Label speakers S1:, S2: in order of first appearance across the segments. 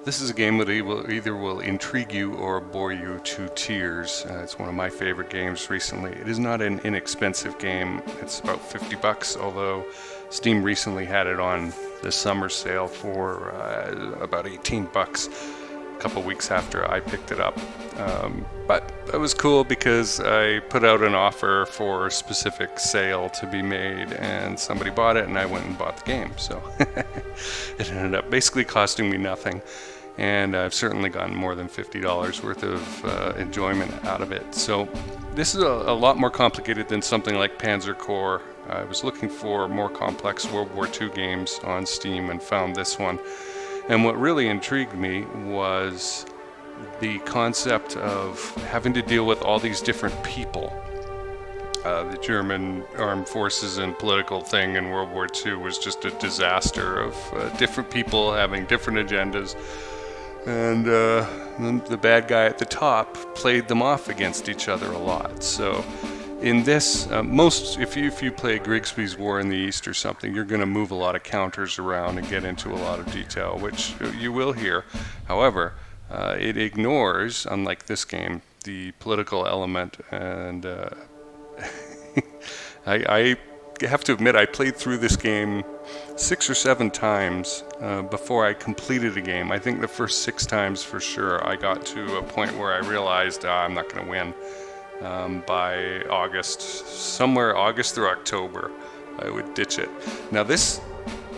S1: This is a game that either will intrigue you or bore you to tears. It's one of my favorite games recently. It is not an inexpensive game. It's about $50, although Steam recently had it on the summer sale for about $18 a couple weeks after I picked it up. But it was cool because I put out an offer for a specific sale to be made, and somebody bought it, and I went and bought the game. So it ended up basically costing me nothing. And I've certainly gotten more than $50 worth of enjoyment out of it. So this is a lot more complicated than something like Panzer Corps. I was looking for more complex World War II games on Steam and found this one. And what really intrigued me was the concept of having to deal with all these different people. The German armed forces and political thing in World War II was just a disaster of different people having different agendas. And the bad guy at the top played them off against each other a lot. So in this, if you play Grigsby's War in the East or something, you're going to move a lot of counters around and get into a lot of detail, which you will hear. However, it ignores, unlike this game, the political element. And I have to admit, I played through this game 6 or 7 times before I completed a game. I think the first 6 times for sure I got to a point where I realized I'm not going to win. By August, somewhere August through October, I would ditch it. Now this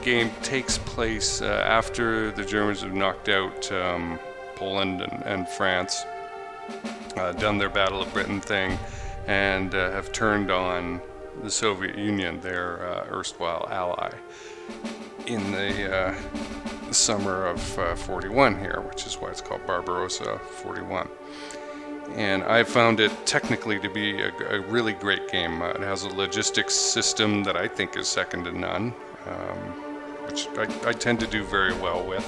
S1: game takes place after the Germans have knocked out Poland and France, done their Battle of Britain thing, and have turned on the Soviet Union, their erstwhile ally, in the summer of 41 here, which is why it's called Barbarossa 41. And I found it technically to be a really great game. It has a logistics system that I think is second to none, which I tend to do very well with.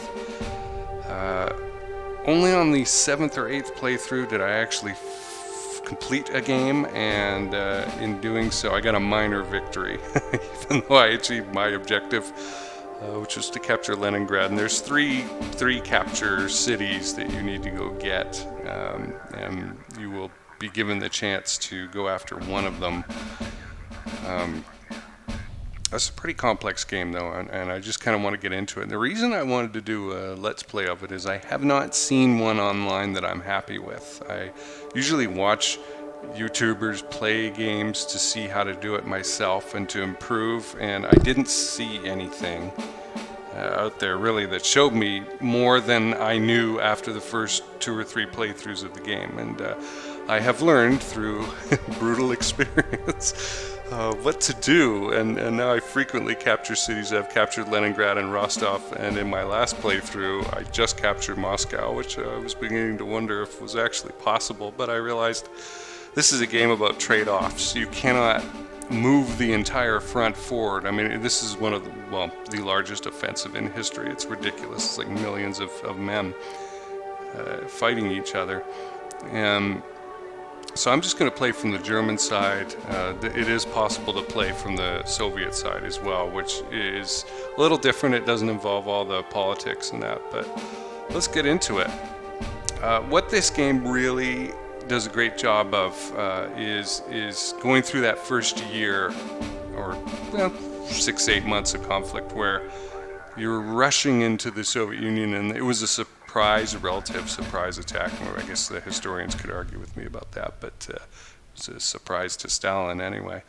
S1: Only on the 7th or 8th playthrough did I actually complete a game, and in doing so I got a minor victory, even though I achieved my objective, which was to capture Leningrad. And there's three capture cities that you need to go get, and you will be given the chance to go after one of them. That's a pretty complex game though, and I just kind of want to get into it. And the reason I wanted to do a Let's Play of it is I have not seen one online that I'm happy with. I usually watch YouTubers play games to see how to do it myself and to improve, and I didn't see anything out there really that showed me more than I knew after the first 2 or 3 playthroughs of the game. And I have learned through brutal experience what to do, and now I frequently capture cities. I've captured Leningrad and Rostov, and in my last playthrough I just captured Moscow, which I was beginning to wonder if was actually possible, but I realized this is a game about trade-offs. You cannot move the entire front forward. I mean, this is one of the largest offensive in history. It's ridiculous. It's like millions of men fighting each other. And so I'm just going to play from the German side. It is possible to play from the Soviet side as well, which is a little different. It doesn't involve all the politics and that, but let's get into it. What this game really does a great job of is going through that first year, or 6-8 months of conflict, where you're rushing into the Soviet Union, and it was a relative surprise attack. I guess the historians could argue with me about that, but it was a surprise to Stalin anyway.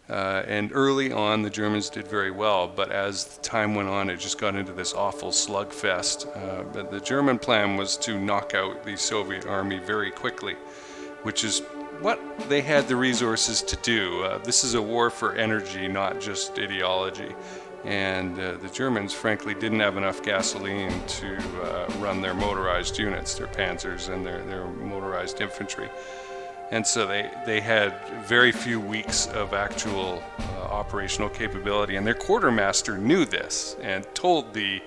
S1: And early on, the Germans did very well, but as time went on, it just got into this awful slugfest. But the German plan was to knock out the Soviet army very quickly, which is what they had the resources to do. This is a war for energy, not just ideology. And the Germans, frankly, didn't have enough gasoline to run their motorized units, their panzers and their motorized infantry. And so they had very few weeks of actual operational capability. And their quartermaster knew this and told the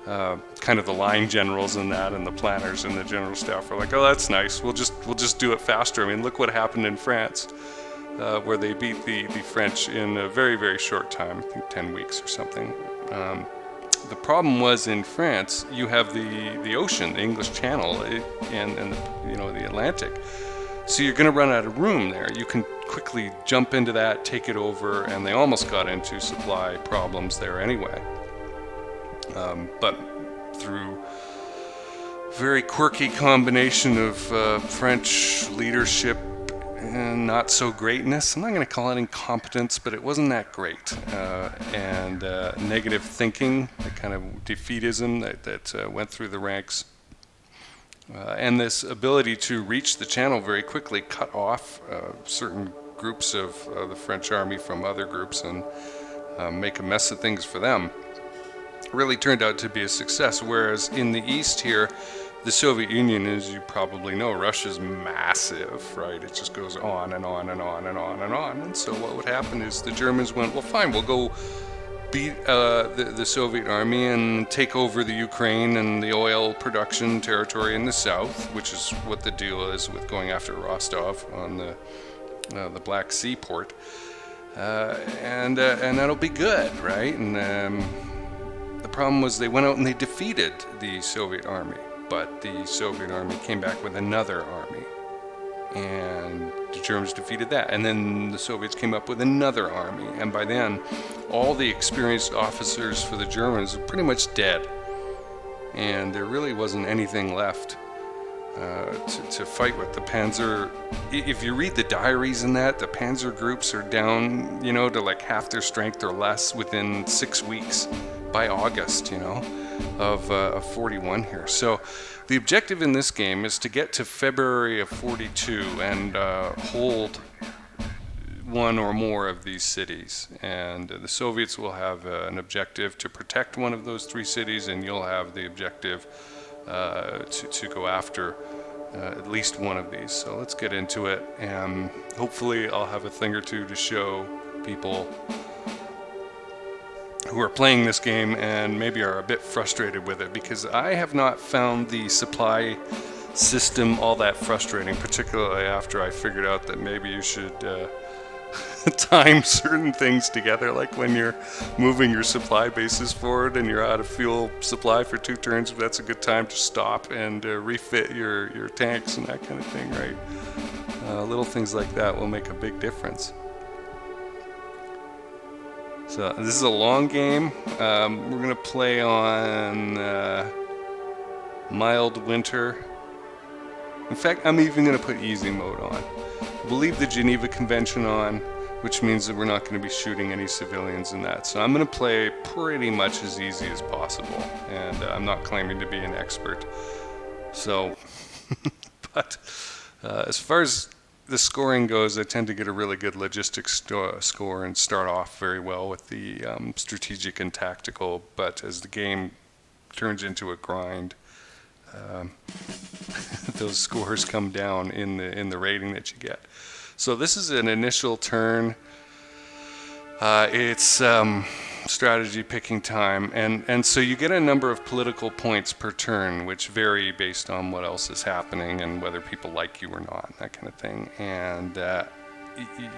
S1: kind of the line generals and that, and the planners and the general staff were like, "Oh, that's nice. We'll just do it faster." I mean, look what happened in France. Where they beat the French in a very, very short time, I think 10 weeks or something. The problem was in France, you have the ocean, the English Channel, and the Atlantic. So you're going to run out of room there. You can quickly jump into that, take it over, and they almost got into supply problems there anyway. But through very quirky combination of French leadership and not so greatness. I'm not going to call it incompetence, but it wasn't that great. And negative thinking, the kind of defeatism that went through the ranks. And this ability to reach the channel very quickly cut off certain groups of the French army from other groups and make a mess of things for them. Really turned out to be a success. Whereas in the East here, the Soviet Union, as you probably know, Russia's massive, right? It just goes on and on and on and on and on. And so what would happen is the Germans went, well, fine, we'll go beat the Soviet army and take over the Ukraine and the oil production territory in the south, which is what the deal is with going after Rostov on the Black Sea port. And that'll be good, right? And the problem was they went out and they defeated the Soviet army. But the Soviet army came back with another army, and the Germans defeated that. And then the Soviets came up with another army, and by then, all the experienced officers for the Germans were pretty much dead, and there really wasn't anything left to fight with. The Panzer, if you read the diaries in that, the Panzer groups are down, to like half their strength or less within 6 weeks by August, of 41 here. So the objective in this game is to get to February of 42 and hold one or more of these cities. And the Soviets will have an objective to protect one of those 3 cities, and you'll have the objective to go after at least one of these. So let's get into it, and hopefully I'll have a thing or two to show people who are playing this game and maybe are a bit frustrated with it, because I have not found the supply system all that frustrating, particularly after I figured out that maybe you should time certain things together, like when you're moving your supply bases forward and you're out of fuel supply for 2 turns, that's a good time to stop and refit your tanks and that kind of thing, right? Little things like that will make a big difference. So this is a long game. We're going to play on mild winter. In fact, I'm even going to put easy mode on. We'll leave the Geneva Convention on, which means that we're not going to be shooting any civilians in that. So I'm going to play pretty much as easy as possible, and I'm not claiming to be an expert. So, but as far as the scoring goes, I tend to get a really good logistics score and start off very well with the strategic and tactical, but as the game turns into a grind, those scores come down in the rating that you get. So this is an initial turn. It's strategy picking time, and so you get a number of political points per turn, which vary based on what else is happening and whether people like you or not, that kind of thing. And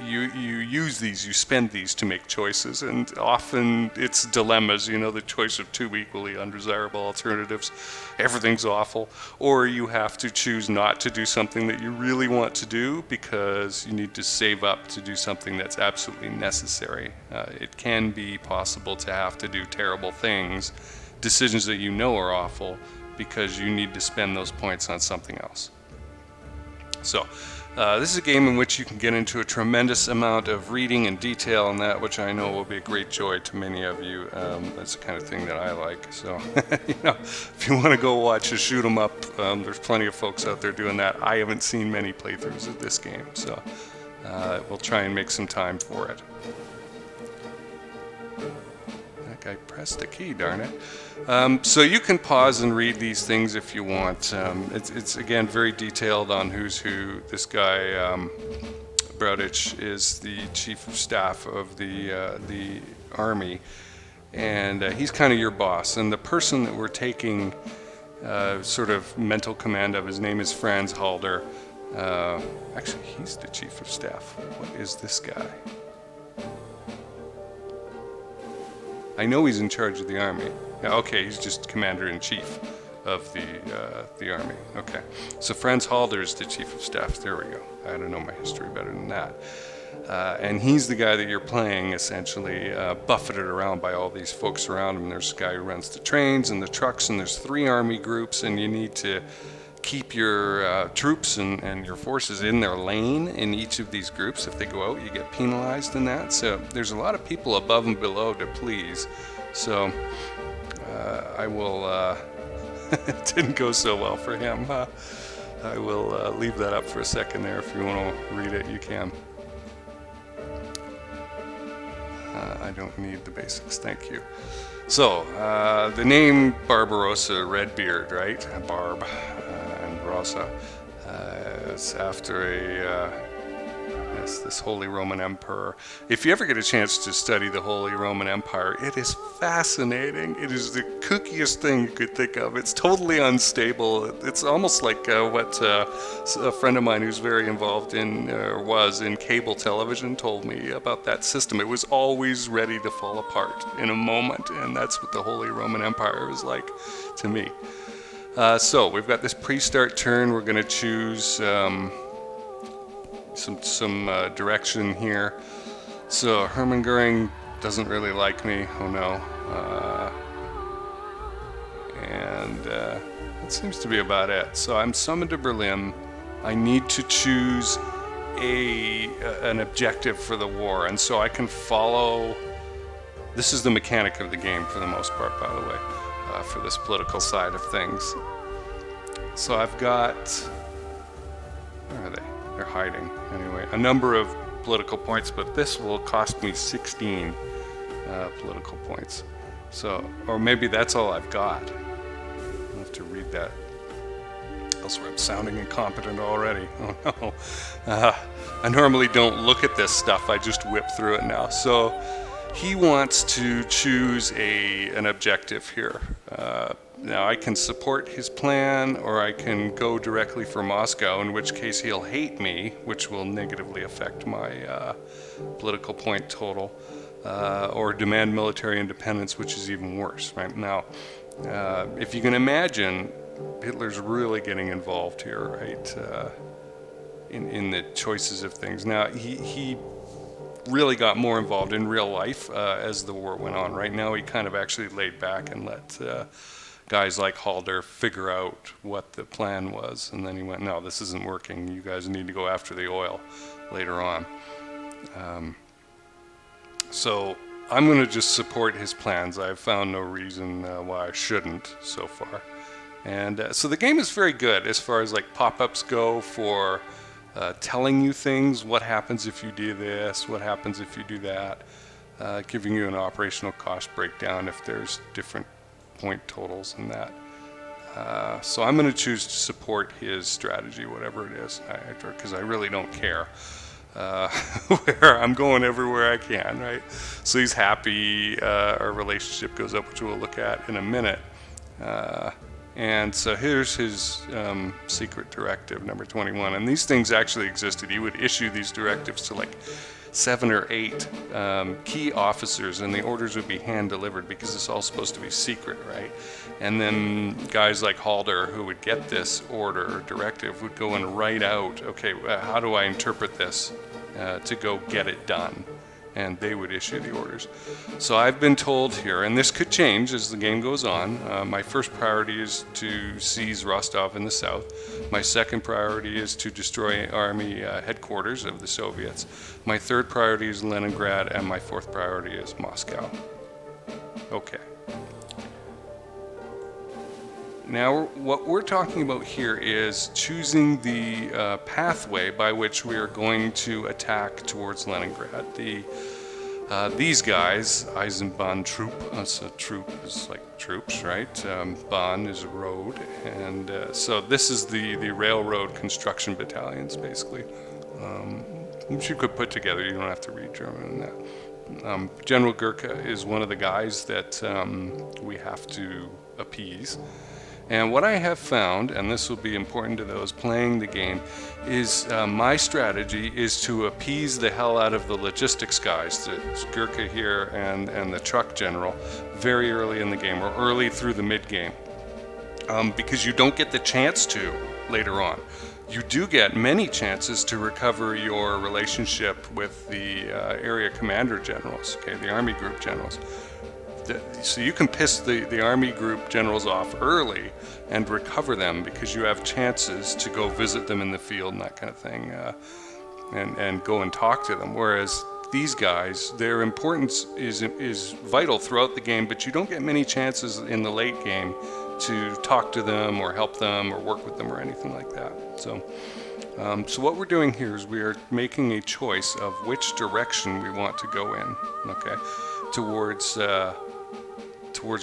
S1: you use these, you spend these to make choices, and often it's dilemmas, the choice of 2 equally undesirable alternatives. Everything's awful, or you have to choose not to do something that you really want to do because you need to save up to do something that's absolutely necessary. It can be possible to have to do terrible things, decisions that are awful, because you need to spend those points on something else. So this is a game in which you can get into a tremendous amount of reading and detail and that, which I know will be a great joy to many of you. That's the kind of thing that I like. So, if you want to go watch a shoot 'em up, there's plenty of folks out there doing that. I haven't seen many playthroughs of this game, so we'll try and make some time for it. I pressed the key, darn it. So you can pause and read these things if you want. It's again very detailed on who's who. This guy, Brodich, is the chief of staff of the army, and he's kind of your boss. And the person that we're taking sort of mental command of, his name is Franz Halder. Actually, he's the chief of staff. What is this guy? I know he's in charge of the army. Yeah, okay, he's just commander-in-chief of the army. Okay, so Franz Halder is the chief of staff. There we go. I don't know my history better than that. And he's the guy that you're playing, essentially, buffeted around by all these folks around him. There's a guy who runs the trains and the trucks, and there's 3 army groups, and you need to keep your troops and your forces in their lane in each of these groups. If they go out, you get penalized in that. So there's a lot of people above and below to please. So I will... it didn't go so well for him. I will leave that up for a second there. If you want to read it, you can. I don't need the basics, thank you. So, the name Barbarossa, Redbeard, right? Barb and Rossa. It's after this Holy Roman Emperor. If you ever get a chance to study the Holy Roman Empire, it is fascinating. It is the kookiest thing you could think of. It's totally unstable. It's almost like what a friend of mine who's very involved in, or was in cable television, told me about that system. It was always ready to fall apart in a moment, and that's what the Holy Roman Empire was like to me. So we've got this pre-start turn. We're going to choose some direction here. So Hermann Goering doesn't really like me. Oh no. And that seems to be about it. So I'm summoned to Berlin. I need to choose an objective for the war, and so I can follow. This is the mechanic of the game for the most part, by the way, for this political side of things. So I've got, where are they? They're hiding. Anyway, a number of political points, but this will cost me 16 political points. So, or maybe that's all I've got. I'll have to read that. Elsewhere, I'm sounding incompetent already. Oh no. I normally don't look at this stuff. I just whip through it now. So he wants to choose an objective here. Now I can support his plan, or I can go directly for Moscow, in which case he'll hate me, which will negatively affect my political point total, or demand military independence, which is even worse. Right now, if you can imagine, Hitler's really getting involved here, right? In the choices of things. Now he really got more involved in real life as the war went on. Right now he kind of actually laid back and let guys like Halder figure out what the plan was, and then he went, no, this isn't working, you guys need to go after the oil later on. So I'm going to just support his plans. I've found no reason why I shouldn't so far. And so the game is very good as far as like pop-ups go for telling you things, what happens if you do this, what happens if you do that, giving you an operational cost breakdown if there's different point totals and that. So I'm going to choose to support his strategy, whatever it is, because I really don't care. Where I'm going everywhere I can, right? So he's happy, our relationship goes up, which we'll look at in a minute. And so here's his secret directive, number 21. And these things actually existed. He would issue these directives to like 7 or 8 key officers, and the orders would be hand-delivered because it's all supposed to be secret, right? And then guys like Halder, who would get this order or directive, would go and write out, okay, how do I interpret this to go get it done? And they would issue the orders. So I've been told here, and this could change as the game goes on, my first priority is to seize Rostov in the south. My second priority is to destroy army headquarters of the Soviets. My third priority is Leningrad, and my fourth priority is Moscow. Okay. Now, what we're talking about here is choosing the pathway by which we are going to attack towards Leningrad. These guys, Eisenbahn Troop, so troop is like troops, right? Bahn is a road, and so this is the railroad construction battalions, basically, which you could put together. You don't have to read German in that. General Gurkha is one of the guys that we have to appease. And what I have found, and this will be important to those playing the game, is my strategy is to appease the hell out of the logistics guys, the Gurkha here and the truck general, very early in the game, or early through the mid-game, because you don't get the chance to later on. You do get many chances to recover your relationship with the area commander generals, okay, the army group generals. So you can piss the army group generals off early and recover them because you have chances to go visit them in the field and that kind of thing, and go and talk to them. Whereas these guys, their importance is vital throughout the game, but you don't get many chances in the late game to talk to them or help them or work with them or anything like that. So what we're doing here is we are making a choice of which direction we want to go in, okay, towards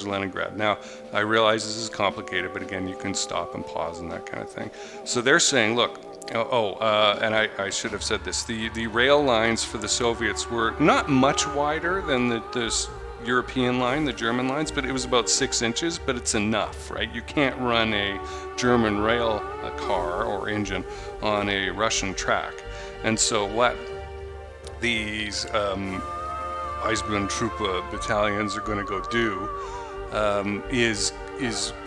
S1: Leningrad. Now, I realize this is complicated, but again, you can stop and pause and that kind of thing. So they're saying, look, and I should have said this, the rail lines for the Soviets were not much wider than the European line, the German lines, but it was about 6 inches, but it's enough, right? You can't run a German rail car or engine on a Russian track. And so what these Eisbahntruppe battalions are going to go do is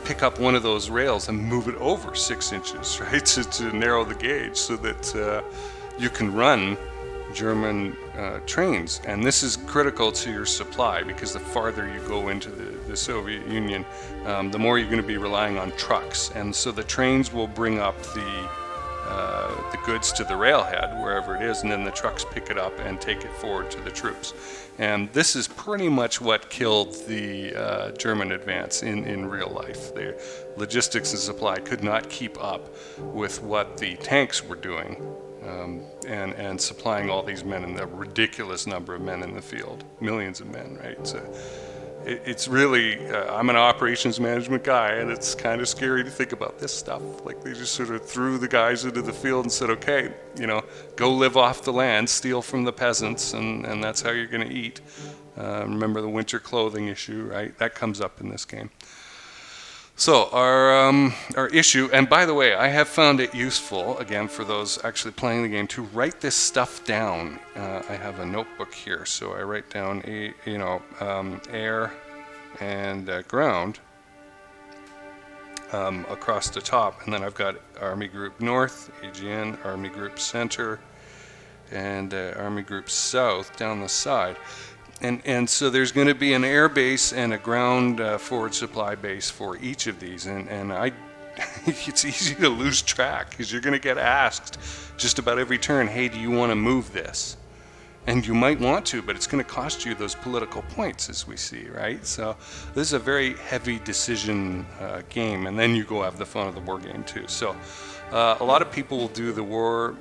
S1: pick up one of those rails and move it over 6 inches, right, to narrow the gauge so that you can run German trains. And this is critical to your supply, because the farther you go into the Soviet Union, the more you're going to be relying on trucks. And so the trains will bring up the goods to the railhead, wherever it is, and then the trucks pick it up and take it forward to the troops. And this is pretty much what killed the German advance in real life. The logistics and supply could not keep up with what the tanks were doing, and supplying all these men, and the ridiculous number of men in the field, millions of men, right? So it's really, I'm an operations management guy, and it's kind of scary to think about this stuff. Like, they just sort of threw the guys into the field and said, okay, go live off the land, steal from the peasants, and that's how you're going to eat. Remember the winter clothing issue, right? That comes up in this game. So our issue, and by the way, I have found it useful, again, for those actually playing the game, to write this stuff down. I have a notebook here, so I write down air and ground across the top, and then I've got Army Group North, AGN, Army Group Center, and Army Group South down the side. And so there's going to be an air base and a ground forward supply base for each of these. And it's easy to lose track, because you're going to get asked just about every turn, hey, do you want to move this? And you might want to, but it's going to cost you those political points, as we see, right? So this is a very heavy decision game. And then you go have the fun of the war game, too. So a lot of people will do the war,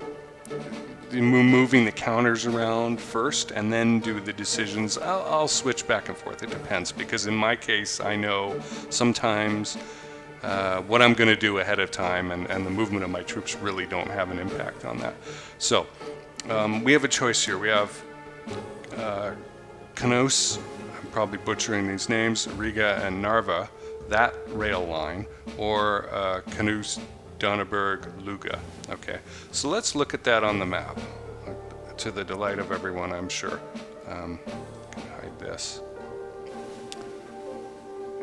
S1: moving the counters around first and then do the decisions. I'll switch back and forth. It depends, because in my case, I know sometimes what I'm going to do ahead of time, and the movement of my troops really don't have an impact on that. So we have a choice here. We have Kanos, I'm probably butchering these names, Riga and Narva, that rail line, or Kanus, Donneberg, Luga. Okay, so let's look at that on the map, to the delight of everyone, I'm sure. Can hide this.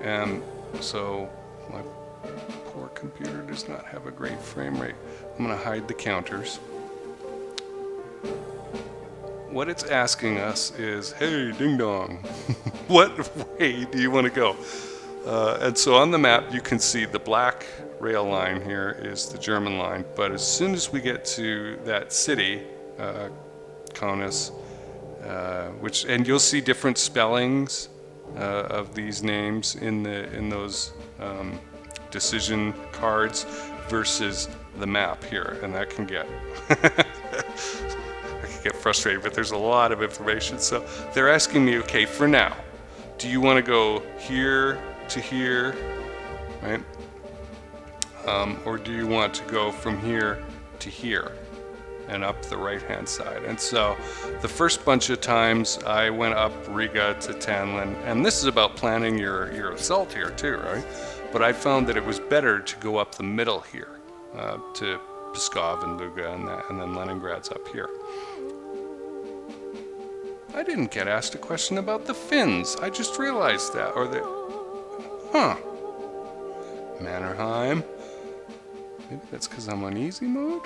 S1: And so my poor computer does not have a great frame rate. I'm going to hide the counters. What it's asking us is, hey, ding dong, what way do you want to go? And so on the map, you can see the black rail line here is the German line, but as soon as we get to that city, Kaunas, and you'll see different spellings of these names in those decision cards versus the map here, and that can get I can get frustrated, but there's a lot of information. So they're asking me, okay, for now, do you want to go here to here, right? Or do you want to go from here to here and up the right-hand side? And so the first bunch of times I went up Riga to Tanlin, and this is about planning your assault here too, right? but I found that it was better to go up the middle here, to Pskov and Luga and then Leningrad's up here. I didn't get asked a question about the Finns. I just realized that. Or the... Huh. Mannerheim. Maybe that's because I'm on easy mode?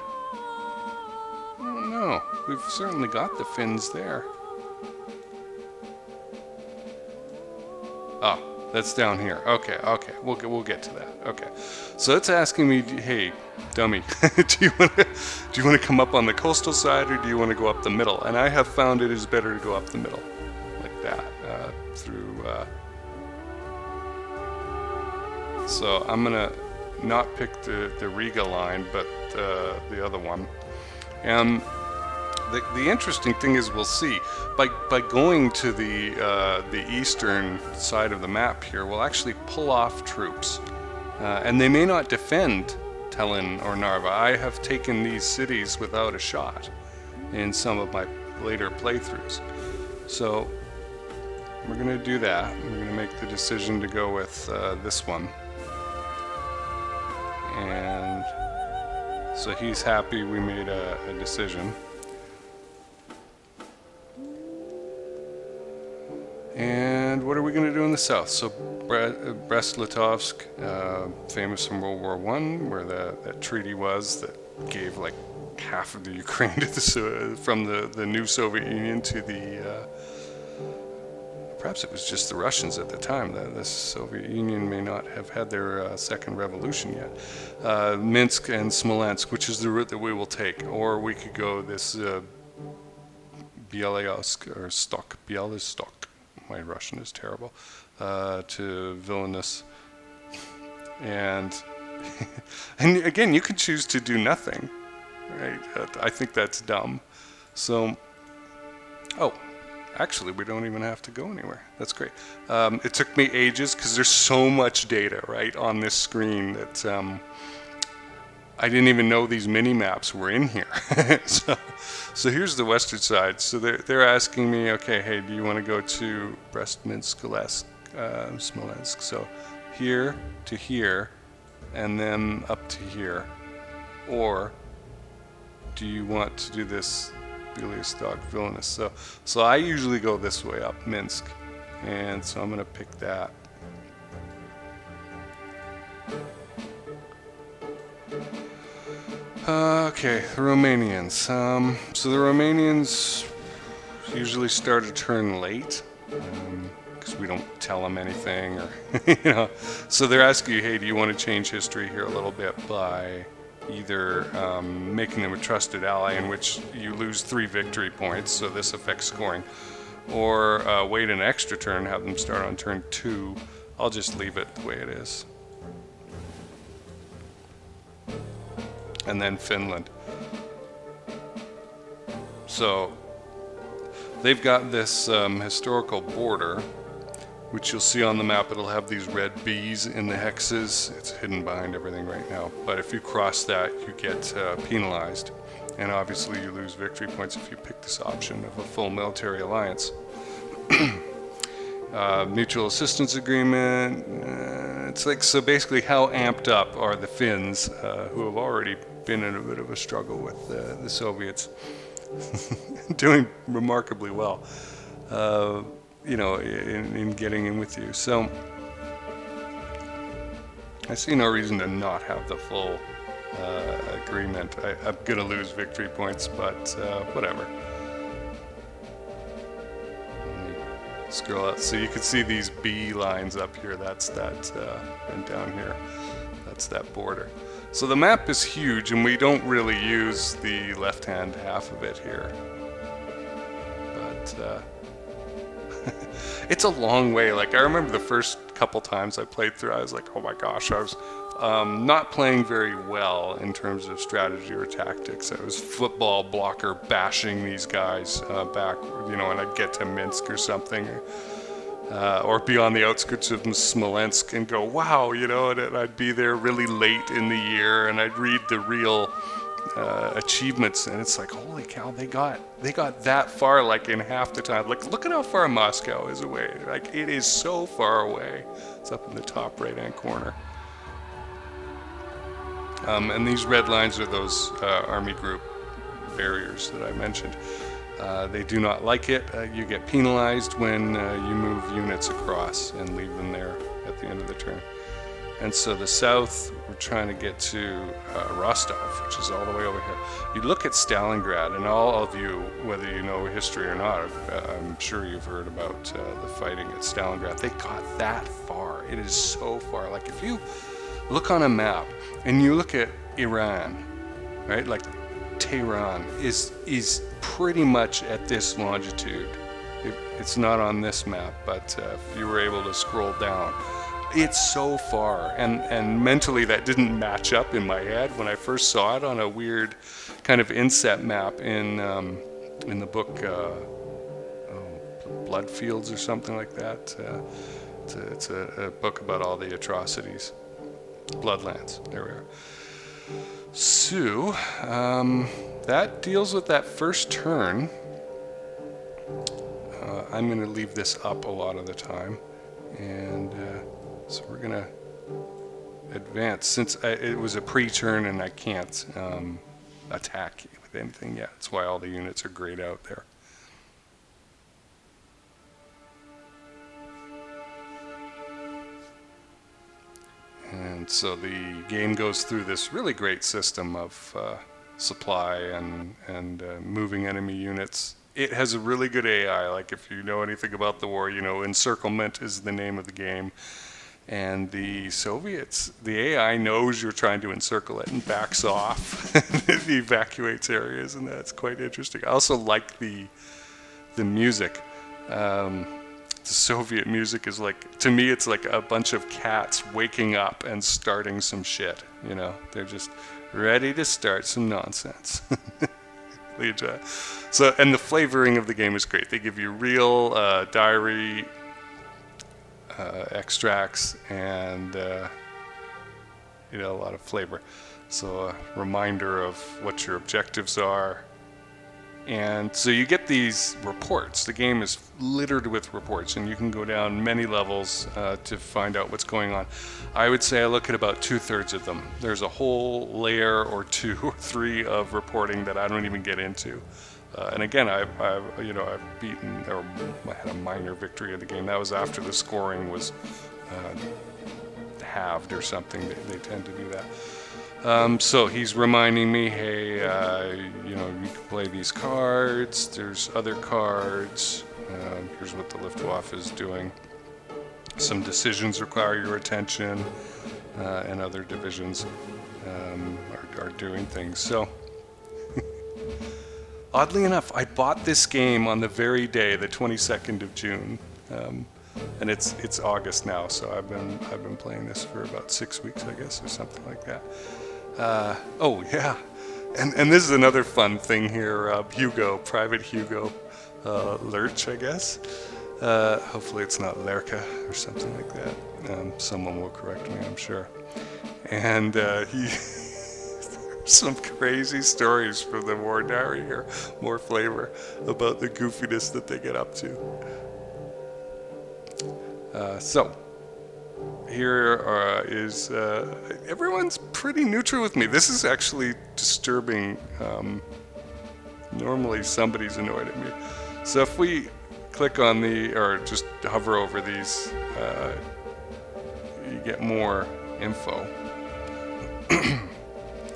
S1: I don't know. We've certainly got the Finns there. Oh, that's down here. Okay. We'll get to that. Okay. So it's asking me, hey, dummy, do you want to come up on the coastal side, or do you want to go up the middle? And I have found it is better to go up the middle, like that, through. So I'm gonna not pick the Riga line, but the other one. And the interesting thing is, we'll see by going to the eastern side of the map here, we'll actually pull off troops, and they may not defend Tallinn or Narva. I have taken these cities without a shot in some of my later playthroughs. So we're going to do that. We're going to make the decision to go with this one. And so he's happy we made a decision. And what are we going to do in the south? So Brest-Litovsk, famous from World War I, where that treaty was that gave like half of the Ukraine to from the new Soviet Union to the... perhaps it was just the Russians at the time. The Soviet Union may not have had their second revolution yet. Minsk and Smolensk, which is the route that we will take. Or we could go this Bialystok. My Russian is terrible. To Vilnius. And again, you can choose to do nothing. Right? I think that's dumb. So, actually, we don't even have to go anywhere. That's great. It took me ages because there's so much data, right, on this screen that I didn't even know these mini maps were in here. So here's the western side. So they're asking me, okay, hey, do you want to go to Brest-Minsk, Smolensk? So here to here, and then up to here, or do you want to do this? Bialystok, Vilnius. So I usually go this way up Minsk, and so I'm going to pick that. Okay, the Romanians. So the Romanians usually start a turn late because we don't tell them anything, or So they're asking you, hey, do you want to change history here a little bit by either making them a trusted ally, in which you lose 3 victory points, so this affects scoring, or wait an extra turn, have them start on turn 2. I'll just leave it the way it is. And then Finland. So they've got this historical border, which you'll see on the map. It'll have these red B's in the hexes. It's hidden behind everything right now. But if you cross that, you get penalized. And obviously you lose victory points if you pick this option of a full military alliance. Mutual assistance agreement. It's like, so basically how amped up are the Finns, who have already been in a bit of a struggle with the Soviets, doing remarkably well. In getting in with you. So I see no reason to not have the full agreement. I'm gonna lose victory points, but whatever. Let me scroll out so you can see these B lines up here. That's that, and down here, that's that border. So the map is huge, and we don't really use the left-hand half of it here. But it's a long way. Like, I remember the first couple times I played through, I was like, oh my gosh, I was not playing very well in terms of strategy or tactics. I was football blocker bashing these guys back, and I'd get to Minsk or something, or be on the outskirts of Smolensk and go, wow, and I'd be there really late in the year, and I'd read the real achievements, and it's like, holy cow, they got that far, like, in half the time. Like, look at how far Moscow is away. Like, it is so far away. It's up in the top right hand corner. And these red lines are those army group barriers that I mentioned. They do not like it. You get penalized when you move units across and leave them there at the end of the turn. And so the south, we're trying to get to Rostov, which is all the way over here. You look at Stalingrad, and all of you, whether you know history or not, I'm sure you've heard about the fighting at Stalingrad. They got that far. It is so far. Like if you look on a map and you look at Iran, right? Like Tehran is pretty much at this longitude. It's not on this map, but if you were able to scroll down, it's so far, and mentally that didn't match up in my head when I first saw it on a weird kind of inset map in the book Blood Fields or something like that. It's a book about all the atrocities. Bloodlands, there we are. So that deals with that first turn. I'm going to leave this up a lot of the time, and so we're going to advance. Since it was a pre-turn and I can't attack with anything yet, that's why all the units are grayed out there. And so the game goes through this really great system of supply and moving enemy units. It has a really good AI. Like if you know anything about the war, you know Encirclement is the name of the game. And the Soviets, the AI knows you're trying to encircle it and backs off. It evacuates areas, and that's quite interesting. I also like the music. The Soviet music is like, to me, it's like a bunch of cats waking up and starting some shit. You know, they're just ready to start some nonsense. So, and the flavoring of the game is great. They give you real diary extracts and a lot of flavor. So a reminder of what your objectives are. And so you get these reports. The game is littered with reports, and you can go down many levels to find out what's going on. I would say I look at about 2/3 of them. There's a whole layer or 2 or 3 of reporting that I don't even get into. And again, I've beaten, or I had a minor victory of the game. That was after the scoring was halved or something. They tend to do that. So he's reminding me, hey, you can play these cards. There's other cards. Here's what the Luftwaffe is doing. Some decisions require your attention, and other divisions are doing things. So, oddly enough, I bought this game on the very day, the 22nd of June. And it's August now, so I've been playing this for about 6 weeks, I guess, or something like that. Oh yeah, and this is another fun thing here. Hugo, Private Hugo, Lurch, I guess. Hopefully it's not Lerka or something like that. Someone will correct me, I'm sure. And he some crazy stories from the War Diary here, more flavor about the goofiness that they get up to. So here is everyone's pretty neutral with me. This is actually disturbing. Normally somebody's annoyed at me. So if we click on or just hover over these, you get more info.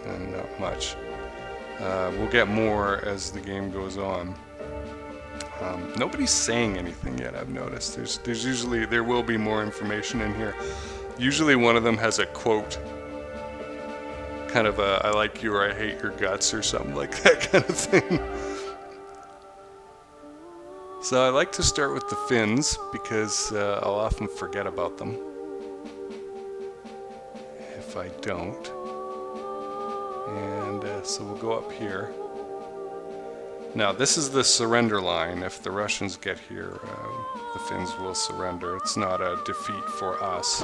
S1: And not much. We'll get more as the game goes on. Nobody's saying anything yet, I've noticed. There's usually, there will be more information in here. Usually one of them has a quote, kind of a, I like you or I hate your guts or something like that kind of thing. So I like to start with the Finns because I'll often forget about them if I don't. And so we'll go up here. Now this is the surrender line. If the Russians get here, the Finns will surrender. It's not a defeat for us.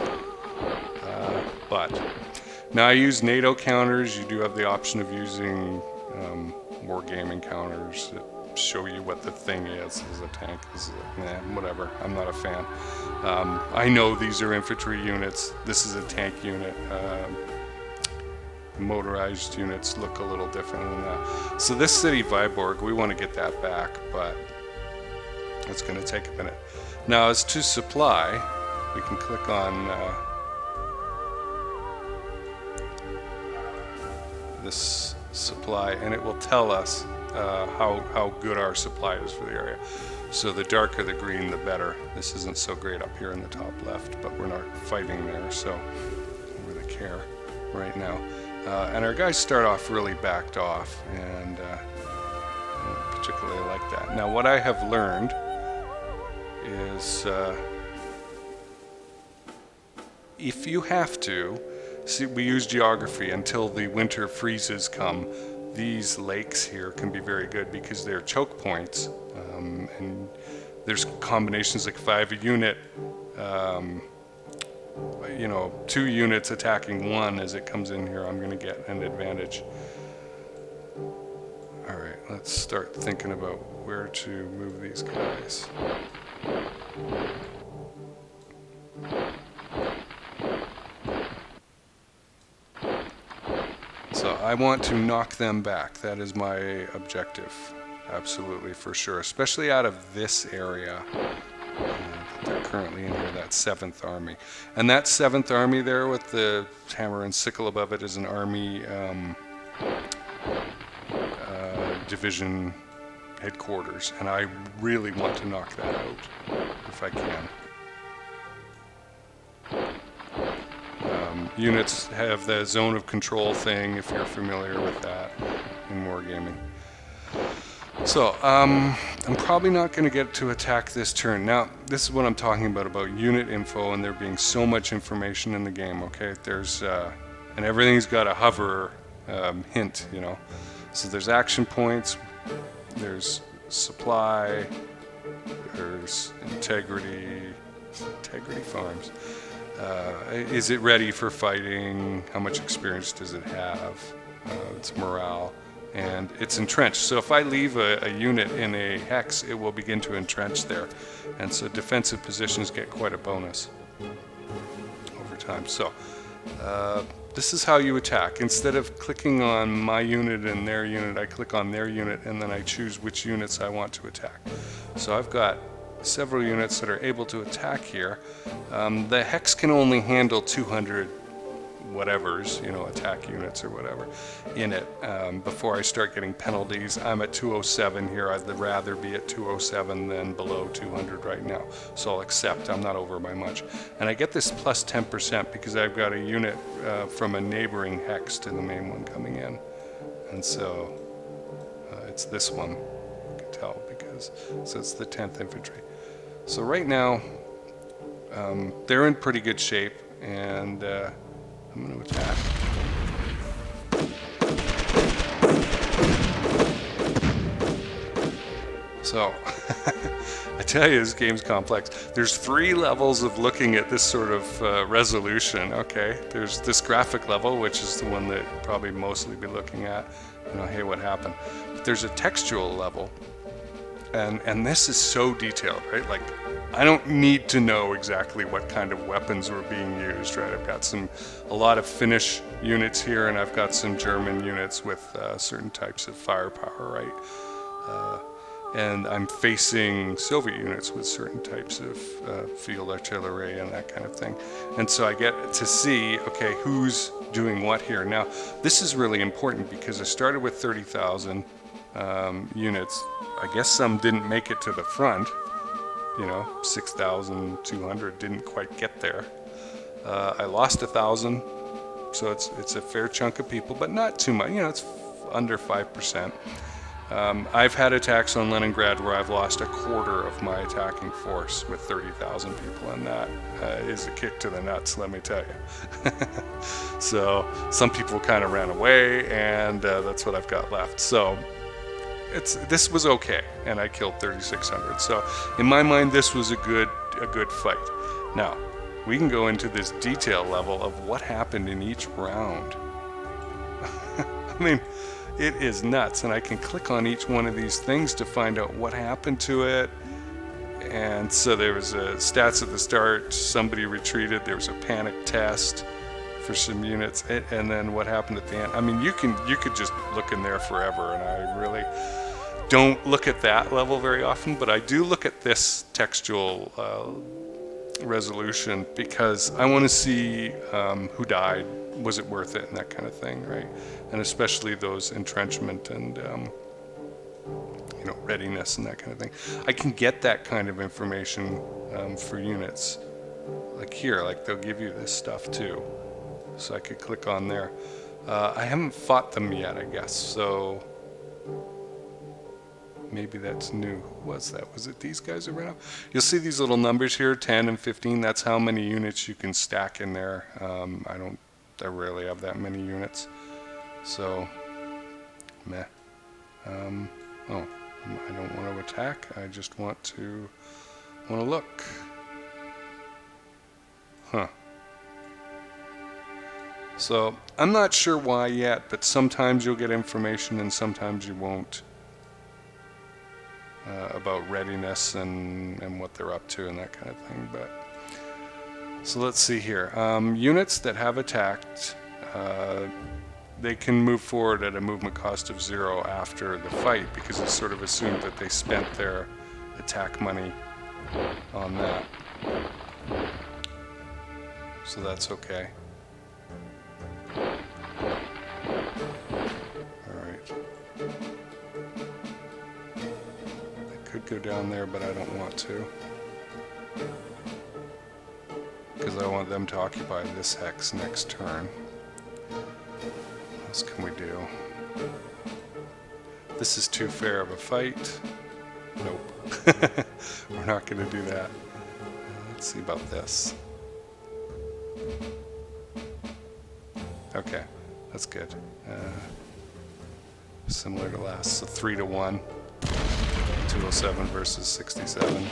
S1: But now I use NATO counters. You do have the option of using wargaming counters that show you what the thing is. Is a tank? Is whatever. I'm not a fan. I know these are infantry units. This is a tank unit. motorized units look a little different than that. So this city Viborg, we want to get that back, but it's going to take a minute. Now as to supply, we can click on this supply, and it will tell us how good our supply is for the area. So the darker the green, the better. This isn't so great up here in the top left, but we're not fighting there, so I don't really care right now. And our guys start off really backed off, and I don't particularly like that. Now what I have learned is if you have to, see, we use geography until the winter freezes come. These lakes here can be very good because they're choke points, and there's combinations. Like if I have a unit, you know, 2 units attacking 1 as it comes in here, I'm going to get an advantage. All right, let's start thinking about where to move these guys. So I want to knock them back. That is my objective, absolutely, for sure, especially out of this area. They're currently in here, that 7th Army. And that 7th Army there with the hammer and sickle above it is an Army division headquarters, and I really want to knock that out if I can. Units have the zone of control thing, if you're familiar with that in wargaming. So, I'm probably not going to get to attack this turn. Now, this is what I'm talking about unit info and there being so much information in the game, okay? There's, and everything's got a hover hint, you know? So there's action points, there's supply, there's integrity farms. Is it ready for fighting? How much experience does it have? It's morale. And it's entrenched. So if I leave a unit in a hex, it will begin to entrench there. And so defensive positions get quite a bonus over time. So this is how you attack. Instead of clicking on my unit and their unit, I click on their unit and then I choose which units I want to attack. So I've got several units that are able to attack here. The hex can only handle 200 whatevers, you know, attack units or whatever in it before I start getting penalties. I'm at 207 here. I'd rather be at 207 than below 200 right now, so I'll accept. I'm not over by much, and I get this plus 10% because I've got a unit from a neighboring hex to the main one coming in, and so it's this one, you can tell, because so it's the 10th infantry. So right now they're in pretty good shape, and I'm going to attack. So, I tell you, this game's complex. There's 3 levels of looking at this sort of resolution, okay? There's this graphic level, which is the one that you'll probably mostly be looking at. You know, hey, what happened? But there's a textual level, and this is so detailed, right? Like, I don't need to know exactly what kind of weapons were being used, right? I've got a lot of Finnish units here, and I've got some German units with certain types of firepower, right? And I'm facing Soviet units with certain types of field artillery and that kind of thing. And so I get to see, okay, who's doing what here. Now, this is really important because I started with 30,000 units. I guess some didn't make it to the front. You know, 6,200 didn't quite get there. I lost 1,000, so it's a fair chunk of people, but not too much. You know, it's under 5%. I've had attacks on Leningrad where I've lost a quarter of my attacking force with 30,000 people, and that is a kick to the nuts, let me tell you. So some people kind of ran away, and that's what I've got left. So this was okay, and I killed 3,600. So in my mind, this was a good fight. Now we can go into this detail level of what happened in each round. I mean, it is nuts, and I can click on each one of these things to find out what happened to it. And so there was stats at the start, somebody retreated, there was a panic test, for some units, and then what happened at the end. I mean, you could just look in there forever, and I really don't look at that level very often, but I do look at this textual resolution because I want to see who died, was it worth it, and that kind of thing, right? And especially those entrenchment and readiness and that kind of thing. I can get that kind of information for units. Like here, like they'll give you this stuff too. So I could click on there. I haven't fought them yet, I guess, so maybe that's new. Who was that? Was it these guys around? You'll see these little numbers here, 10 and 15. That's how many units you can stack in there. I rarely have that many units. So, meh. Oh, I don't want to attack. I just want to look. Huh. So, I'm not sure why yet, but sometimes you'll get information and sometimes you won't. About readiness and what they're up to and that kind of thing. But so let's see here. Units that have attacked, they can move forward at a movement cost of 0 after the fight because it's sort of assumed that they spent their attack money on that. So that's okay. Could go down there, but I don't want to because I want them to occupy this hex next turn. What else can we do? This is too fair of a fight. Nope. We're not going to do that. Let's see about this. Okay, that's good. Similar to last, so 3-1. 207 versus 67.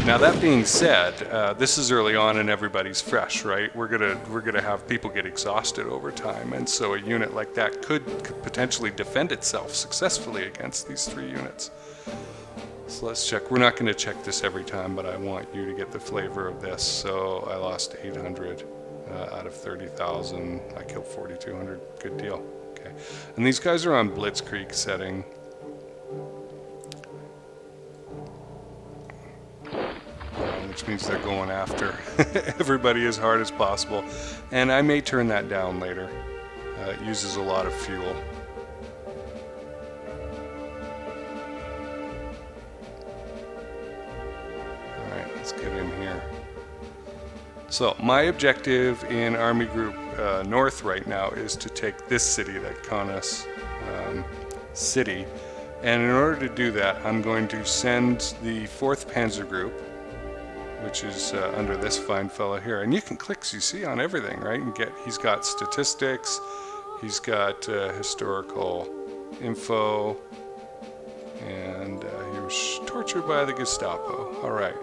S1: Now that being said, this is early on and everybody's fresh, right? We're gonna have people get exhausted over time, and so a unit like that could potentially defend itself successfully against these 3 units. So let's check. We're not going to check this every time, but I want you to get the flavor of this. So I lost 800 out of 30,000. I killed 4,200. Good deal. Okay. And these guys are on Blitzkrieg setting. Which means they're going after everybody as hard as possible. And I may turn that down later. It uses a lot of fuel. Alright, let's get in here. So, my objective in Army Group North right now is to take this city, that Kaunas city. And in order to do that, I'm going to send the 4th Panzer Group, which is under this fine fellow here. And you can click, you see, on everything, right? And he's got statistics, he's got historical info, and he was tortured by the Gestapo. All right.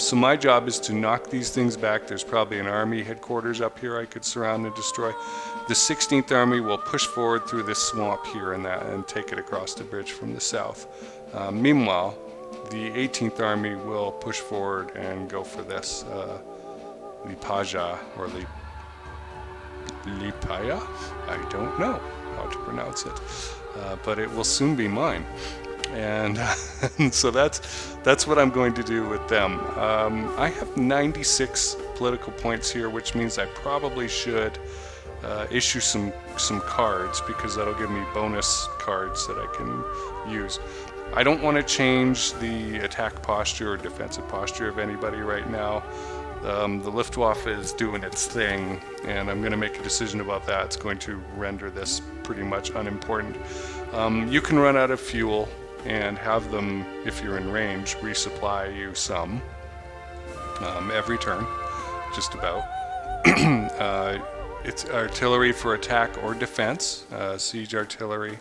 S1: So my job is to knock these things back. There's probably an army headquarters up here I could surround and destroy. The 16th Army will push forward through this swamp here and take it across the bridge from the south. Meanwhile, the 18th Army will push forward and go for this Lipaja or Lipaya? I don't know how to pronounce it, but it will soon be mine. And so that's what I'm going to do with them. I have 96 political points here, which means I probably should issue some cards, because that'll give me bonus cards that I can use. I don't want to change the attack posture or defensive posture of anybody right now. The Luftwaffe is doing its thing, and I'm going to make a decision about that. It's going to render this pretty much unimportant. You can run out of fuel and have them, if you're in range, resupply you some every turn, just about. It's artillery for attack or defense, siege artillery.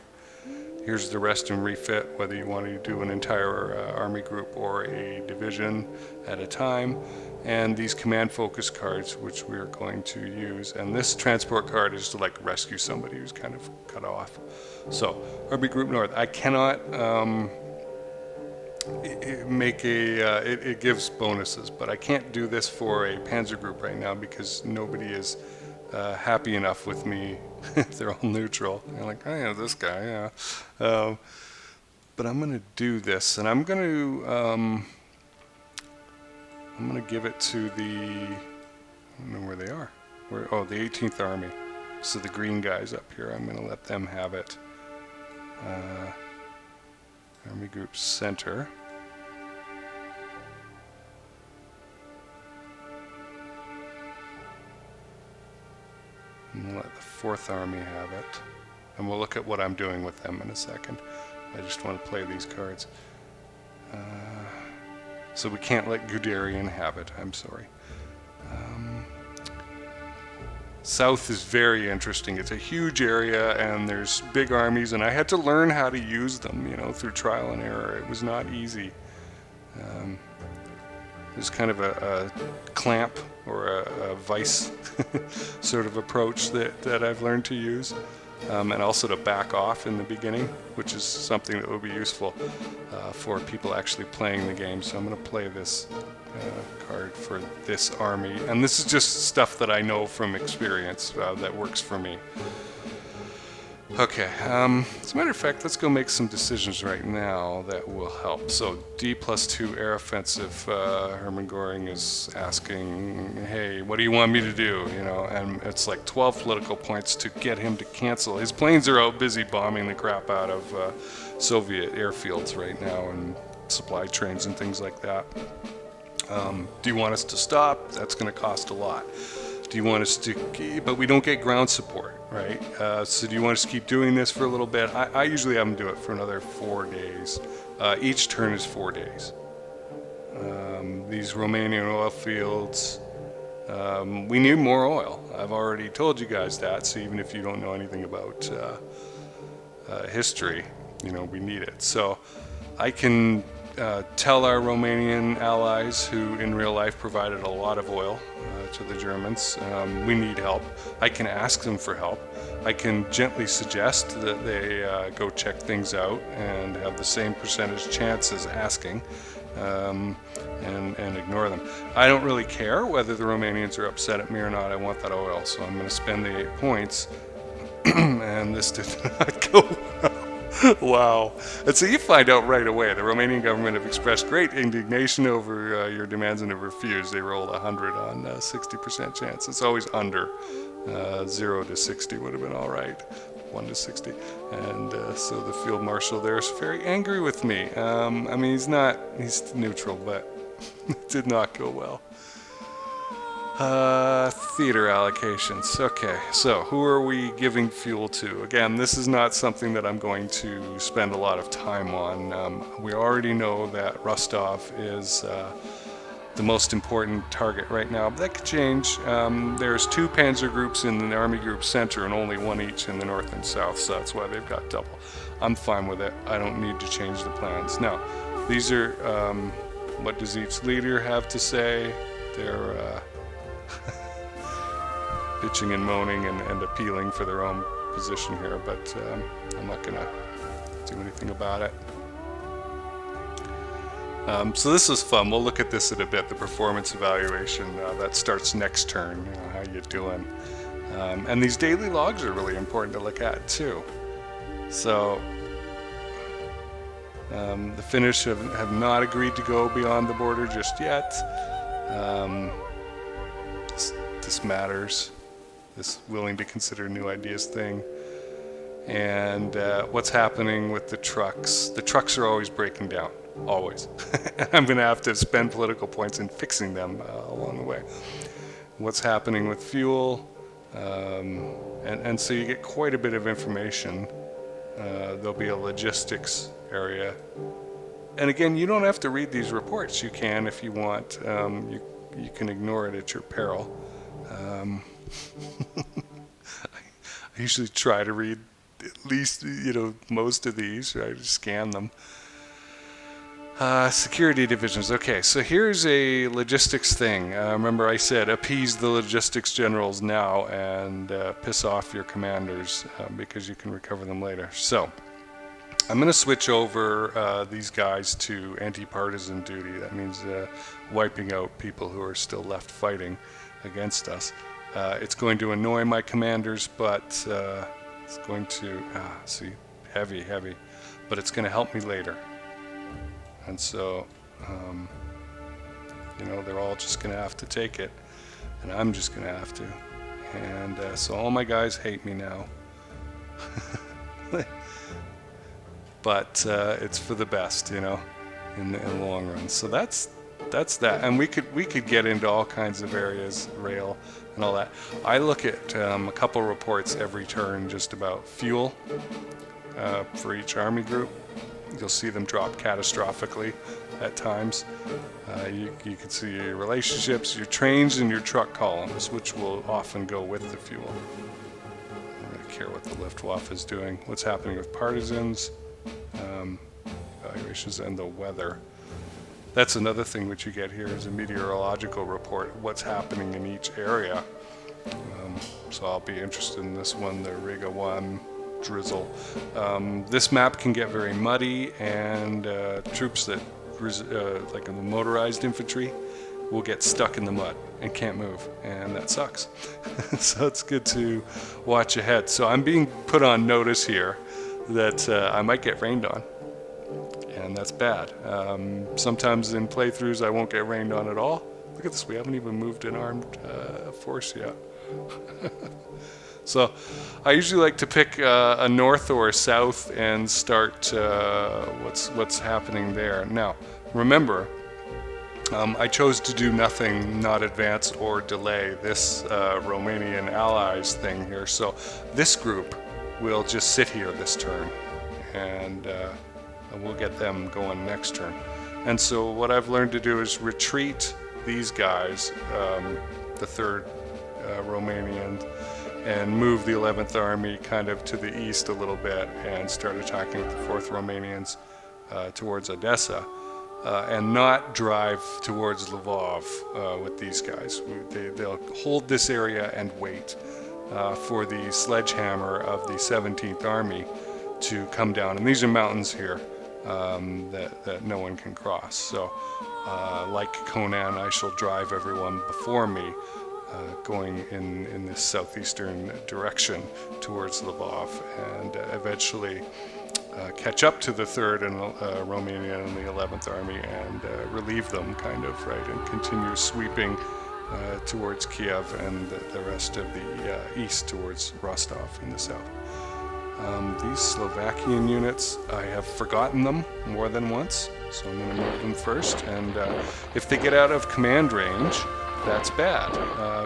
S1: Here's the rest and refit, whether you want to do an entire army group or a division at a time. And these command focus cards, which we're going to use. And this transport card is to like rescue somebody who's kind of cut off. So, Army Group North. I cannot it gives bonuses, but I can't do this for a panzer group right now because nobody is happy enough with me. They're all neutral. They're like, oh yeah, this guy, yeah. But I'm going to do this, and I'm going to give it to the, I don't know where they are. Oh, the 18th Army. So the green guys up here, I'm going to let them have it. Army Group Center. And we'll let the 4th Army have it. And we'll look at what I'm doing with them in a second. I just want to play these cards. So we can't let Guderian have it, I'm sorry. South is very interesting. It's a huge area and there's big armies, and I had to learn how to use them, you know, through trial and error. It was not easy. There's kind of a clamp or a vice sort of approach that I've learned to use, and also to back off in the beginning, which is something that would be useful for people actually playing the game. So I'm going to play this card for this army, and this is just stuff that I know from experience that works for me. Okay, as a matter of fact, let's go make some decisions right now that will help. So D+2 air offensive, Hermann Göring is asking, hey, what do you want me to do? You know, and it's like 12 political points to get him to cancel. His planes are out busy bombing the crap out of Soviet airfields right now and supply trains and things like that. Do you want us to stop? That's going to cost a lot. Do you want us to, but we don't get ground support, right? So do you want us to keep doing this for a little bit? I usually have them do it for another 4 days. Each turn is 4 days. These Romanian oil fields, we need more oil. I've already told you guys that, so even if you don't know anything about history, you know, we need it. So I can tell our Romanian allies, who in real life provided a lot of oil to the Germans, we need help. I can ask them for help. I can gently suggest that they go check things out and have the same percentage chance as asking, and ignore them. I don't really care whether the Romanians are upset at me or not. I want that oil, so I'm going to spend the 8 points. And this did not go well. Wow. And so you find out right away, the Romanian government have expressed great indignation over your demands and have refused. They rolled 100 on 60% chance. It's always under. 0 to 60 would have been all right. 1 to 60. And so the field marshal there is very angry with me. I mean, he's neutral, but it did not go well. Theater allocations. Okay, so who are we giving fuel to? Again, this is not something that I'm going to spend a lot of time on. We already know that Rostov is the most important target right now, but that could change. There's 2 panzer groups in the Army Group Center and only 1 each in the north and south, so that's why they've got double. I'm fine with it. I don't need to change the plans. Now, these are, what does each leader have to say? They're bitching and moaning and appealing for their own position here, but I'm not going to do anything about it. So this is fun. We'll look at this in a bit, the performance evaluation. That starts next turn, you know, how you doing. And these daily logs are really important to look at too. So the Finnish have not agreed to go beyond the border just yet. This matters, this willing to consider new ideas thing. And what's happening with the trucks. The trucks are always breaking down, always. I'm going to have to spend political points in fixing them along the way. What's happening with fuel, and so you get quite a bit of information. There'll be a logistics area. And again, you don't have to read these reports. You can if you want. You can ignore it at your peril. I usually try to read at least, you know, most of these. I just scan them. Security divisions. Okay, so here's a logistics thing. Remember I said appease the logistics generals now and piss off your commanders because you can recover them later. So I'm going to switch over these guys to anti-partisan duty. That means wiping out people who are still left fighting against us. It's going to annoy my commanders, but it's going to, see, heavy, but it's going to help me later. And so, you know, they're all just going to have to take it, and I'm just going to have to. And so all my guys hate me now. But it's for the best, you know, in the long run. So that's that. And we could get into all kinds of areas, rail and all that. I look at a couple reports every turn just about fuel for each army group. You'll see them drop catastrophically at times. You can see your relationships, your trains, and your truck columns, which will often go with the fuel. I don't really care what the Luftwaffe is doing. What's happening with partisans, evaluations, and the weather. That's another thing which you get here is a meteorological report, what's happening in each area. So I'll be interested in this one, the Riga 1 drizzle. This map can get very muddy, and troops that, like the motorized infantry, will get stuck in the mud and can't move, and that sucks. So it's good to watch ahead. So I'm being put on notice here that I might get rained on, and that's bad. Sometimes in playthroughs I won't get rained on at all. Look at this, we haven't even moved an armed force yet. So I usually like to pick a north or a south and start what's happening there. Now, remember, I chose to do nothing, not advance or delay this Romanian allies thing here. So this group will just sit here this turn, and we'll get them going next turn. And so what I've learned to do is retreat these guys, the 3rd Romanian, and move the 11th Army kind of to the east a little bit and start attacking with the 4th Romanians towards Odessa, and not drive towards Lvov with these guys. They'll hold this area and wait for the sledgehammer of the 17th Army to come down. And these are mountains here that no one can cross. So like Conan, I shall drive everyone before me going in this southeastern direction towards Lvov, and eventually catch up to the 3rd and Romanian and the 11th Army and relieve them, kind of, right, and continue sweeping towards Kiev and the rest of the east towards Rostov in the south. These Slovakian units, I have forgotten them more than once, so I'm going to move them first, and if they get out of command range, that's bad.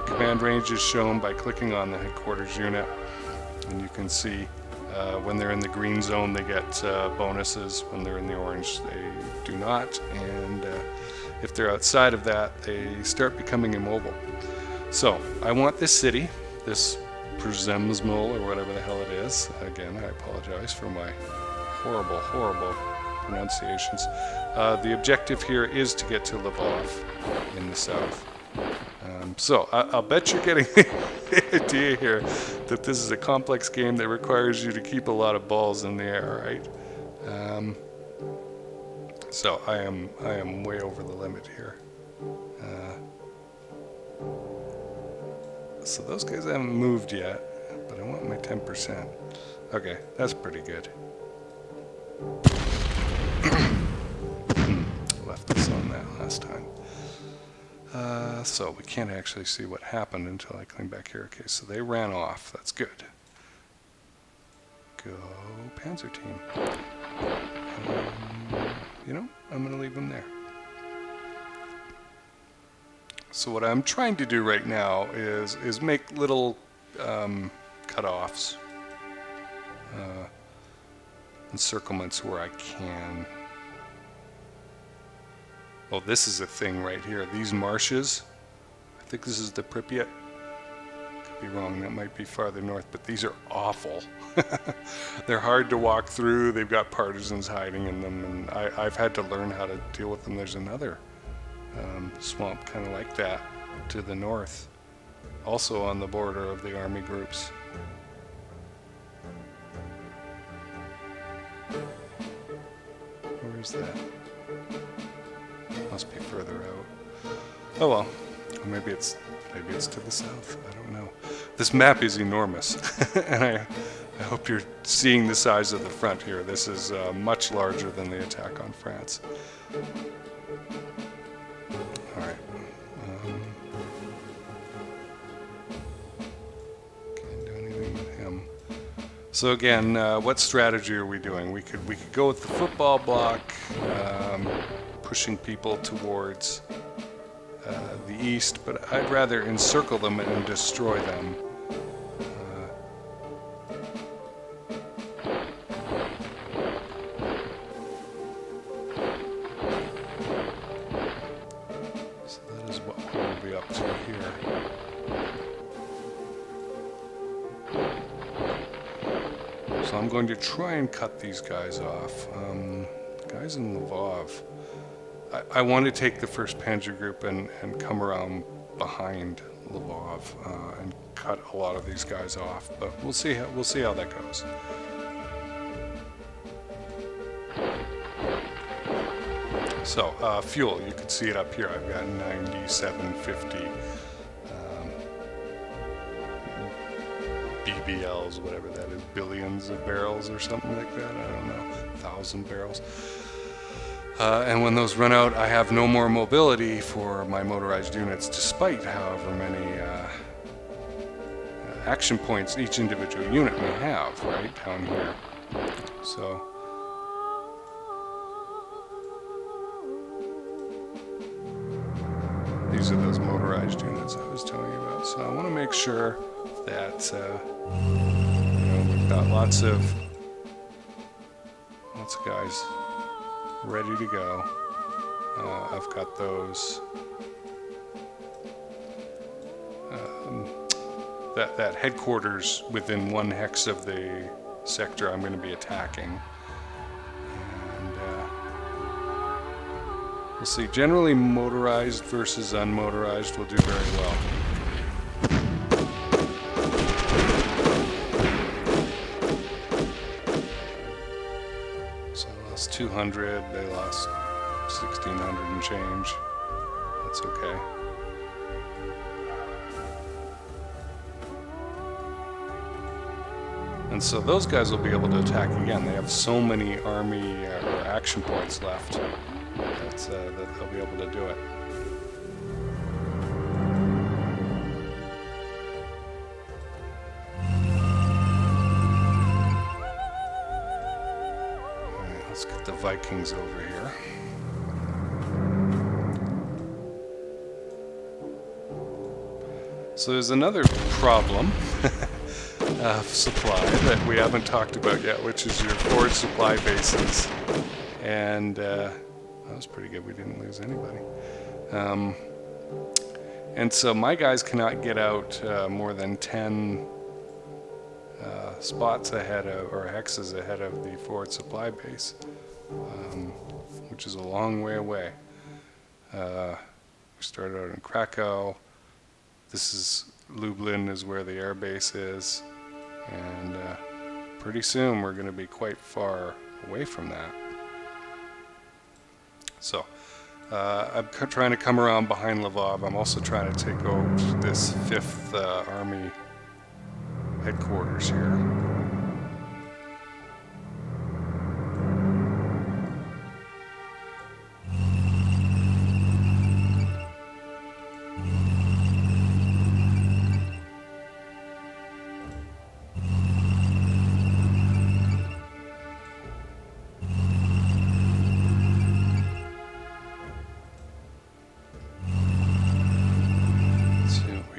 S1: Command range is shown by clicking on the headquarters unit, and you can see when they're in the green zone they get bonuses, when they're in the orange they do not, and if they're outside of that they start becoming immobile. So I want this city, this Przemysl, or whatever the hell it is, again I apologize for my horrible pronunciations. The objective here is to get to Lvov in the south. So I'll bet you're getting the idea here that this is a complex game that requires you to keep a lot of balls in the air, right? So I am way over the limit here. So those guys haven't moved yet, but I want my 10%. Okay, that's pretty good. Left us on that last time. So we can't actually see what happened until I came back here. Okay, so they ran off. That's good. Go Panzer team. You know, I'm going to leave them there. So what I'm trying to do right now is make little cutoffs, encirclements where I can. Oh, this is a thing right here. These marshes, I think this is the Pripyat. Could be wrong, that might be farther north, but these are awful. They're hard to walk through. They've got partisans hiding in them, and I've had to learn how to deal with them. There's another swamp kind of like that to the north, also on the border of the army groups. Where's that? Must be further out. Oh well. Maybe it's to the south. I don't know. This map is enormous, and I hope you're seeing the size of the front here. This is much larger than the attack on France. All right. Can't do anything with him. So again, what strategy are we doing? We could go with the football block, pushing people towards the east, but I'd rather encircle them and destroy them. So that is what we'll be up to here. So I'm going to try and cut these guys off. Guys in Lvov. I want to take the first Panzer group and come around behind Lvov and cut a lot of these guys off, but we'll see how that goes. So fuel, you can see it up here. I've got 9750 BBLs, whatever that is, billions of barrels or something like that. I don't know, 1,000 barrels. And when those run out, I have no more mobility for my motorized units, despite however many action points each individual unit may have, right, down here. So, these are those motorized units I was telling you about. So I want to make sure that we've got lots of guys ready to go. I've got those. That headquarters within 1 hex of the sector I'm going to be attacking. And we'll see. Generally, motorized versus unmotorized will do very well. So I lost 200, they lost 1,600 and change. That's okay. And so those guys will be able to attack again. They have so many army or action points left that they'll be able to do it. Alright, let's get the Vikings over here. So there's another problem of supply that we haven't talked about yet, which is your forward supply bases. And that was pretty good. We didn't lose anybody. And so my guys cannot get out more than 10 spots ahead of, or hexes ahead of the forward supply base, which is a long way away. We started out in Krakow. This is Lublin is where the air base is. And pretty soon we're going to be quite far away from that. So I'm trying to come around behind Lvov. I'm also trying to take over this 5th Army headquarters here.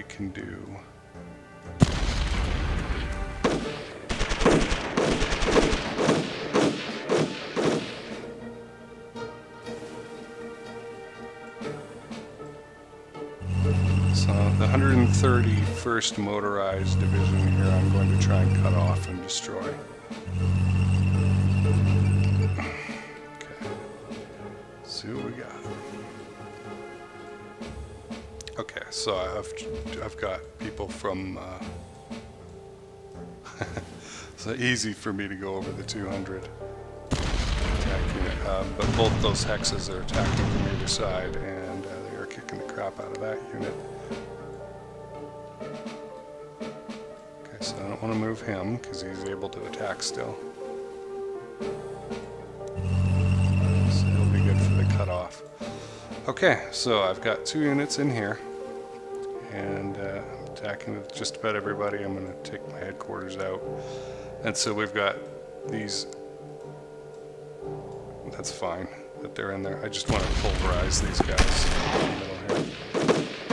S1: Can do. So the 131st Motorized Division here I'm going to try and cut off and destroy. Okay. Let's see what we got. Okay, so I've got people from. It's easy for me to go over the 200. attack unit. But both those hexes are attacking from either side, and they are kicking the crap out of that unit. Okay, so I don't want to move him because he's able to attack still. So it'll be good for the cutoff. Okay, so I've got 2 units in here, and I'm attacking with just about everybody. I'm going to take my headquarters out. And so we've got these. That's fine that they're in there. I just want to pulverize these guys in the middle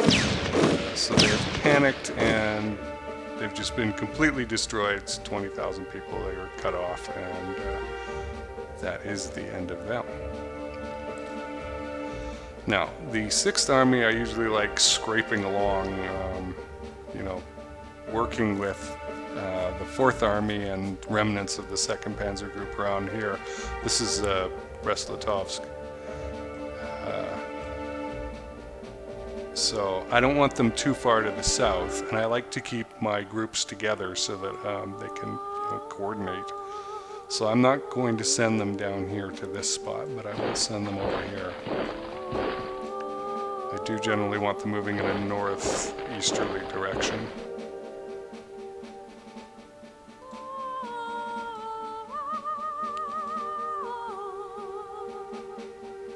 S1: here. So they've panicked and they've just been completely destroyed. It's 20,000 people. They were cut off, and that is the end of them. Now, the 6th Army, I usually like scraping along, you know, working with the 4th Army and remnants of the 2nd Panzer Group around here. This is Brest-Litovsk. So I don't want them too far to the south, and I like to keep my groups together so that they can, you know, coordinate. So I'm not going to send them down here to this spot, but I will send them over here. I do generally want them moving in a northeasterly direction.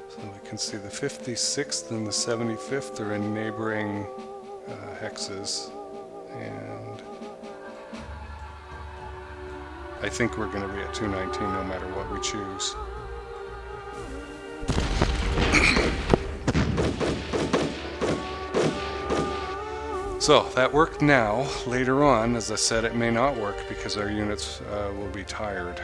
S1: So we can see the 56th and the 75th are in neighboring hexes, and I think we're going to be at 219 no matter what we choose. So that worked now. Later on, as I said, it may not work because our units will be tired.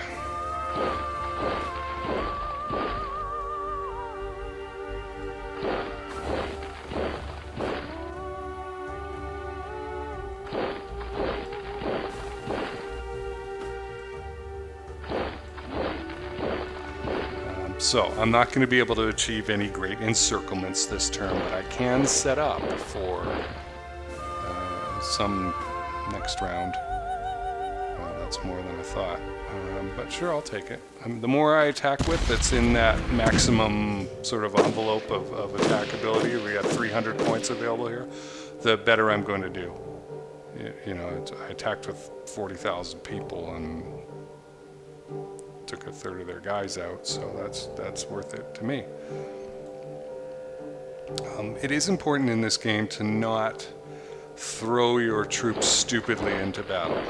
S1: So I'm not going to be able to achieve any great encirclements this turn, but I can set up for some next round. Well, that's more than I thought, but sure, I'll take it. The more I attack with, that's in that maximum sort of envelope of attack ability. We have 300 points available here. The better I'm going to do. You know, I attacked with 40,000 people and took a third of their guys out, so that's worth it to me. It is important in this game to not throw your troops stupidly into battle.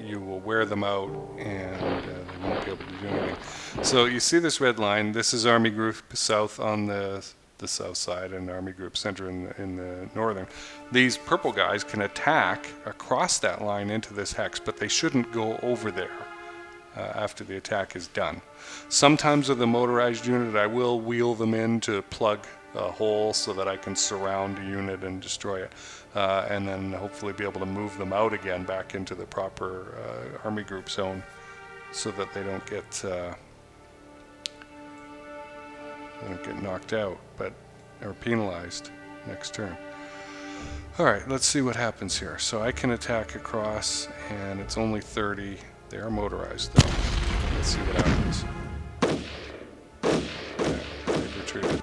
S1: You will wear them out, and they won't be able to do anything. So you see this red line. This is Army Group South on the south side, and Army Group Center in the northern. These purple guys can attack across that line into this hex, but they shouldn't go over there after the attack is done. Sometimes with a motorized unit, I will wheel them in to plug a hole so that I can surround a unit and destroy it, and then hopefully be able to move them out again back into the proper Army Group zone so that they don't get knocked out, or penalized next turn. Alright, let's see what happens here. So I can attack across, and it's only 30. They are motorized though. Let's see what happens. Okay, they've retreated.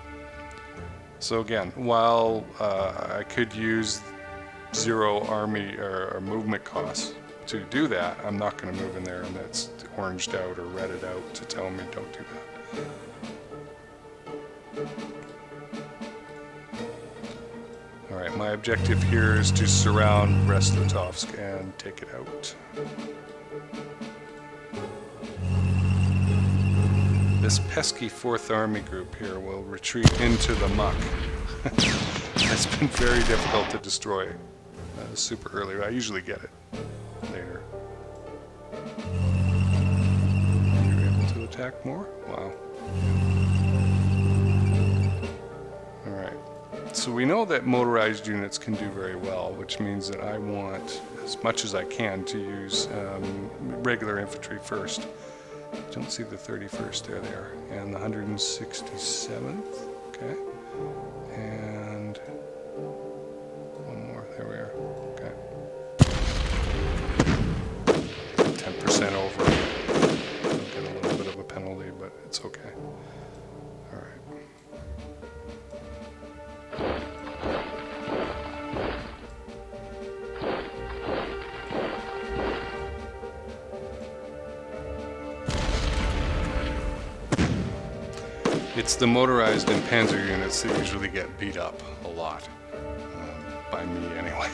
S1: So again, while I could use 0 army or movement costs to do that, I'm not going to move in there, and that's oranged out or redded out to tell me don't do that. Alright, my objective here is to surround Brest-Litovsk and take it out. This pesky 4th Army Group here will retreat into the muck. It's been very difficult to destroy super early. I usually get it later. You're able to attack more? Wow. Alright. So we know that motorized units can do very well, which means that I want, as much as I can, to use regular infantry first. I don't see the 31st. There they are. And the 167th. Okay. And one more. There we are. Okay. 10% over. I'll get a little bit of a penalty, but it's It's the motorized and panzer units that usually get beat up a lot. By me, anyway.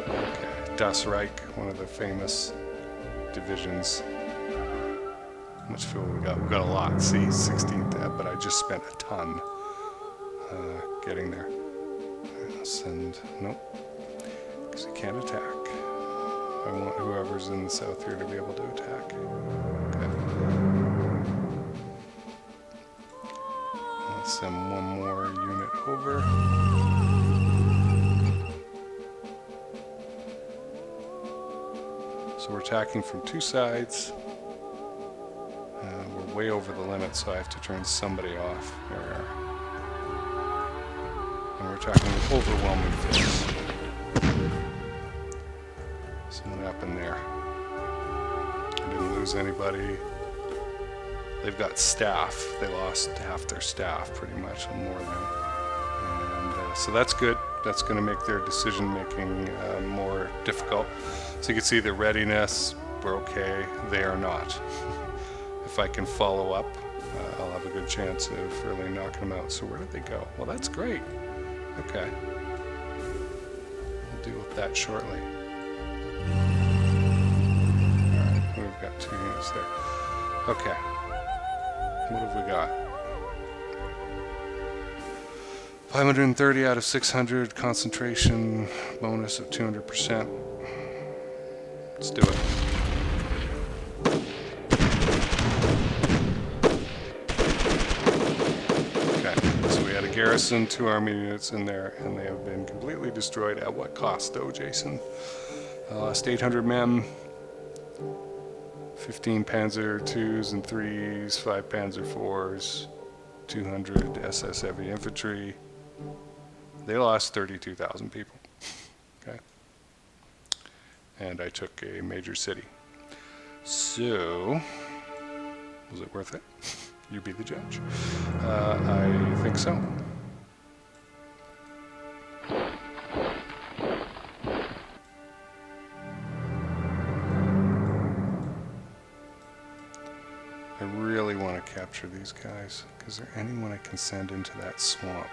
S1: Okay, Das Reich, one of the famous divisions. How much fuel we got? We got a lot. See, 16th, but I just spent a ton getting there. Send, nope, because he can't attack. I want whoever's in the south here to be able to attack. Okay. I'll send one more unit over. So we're attacking from two sides. We're way over the limit, so I have to turn somebody off. There. And we're attacking with overwhelming force. So what happened there? I didn't lose anybody. They've got staff. They lost half their staff, pretty much, and more than. And so that's good. That's going to make their decision making more difficult. So you can see the readiness. We're okay. They are not. If I can follow up, I'll have a good chance of really knocking them out. So where did they go? Well, that's great. Okay. We'll deal with that shortly. Alright, we've got 2 units there. Okay. What have we got? 530 out of 600, concentration bonus of 200%. Let's do it. Garrison, 2 army units in there, and they have been completely destroyed. At what cost, though, Jason? Lost 800 men, 15 Panzer 2s and 3s, 5 Panzer 4s, 200 SS heavy infantry. They lost 32,000 people. Okay, and I took a major city. So, was it worth it? You be the judge. I think so. I really want to capture these guys. Is there anyone I can send into that swamp?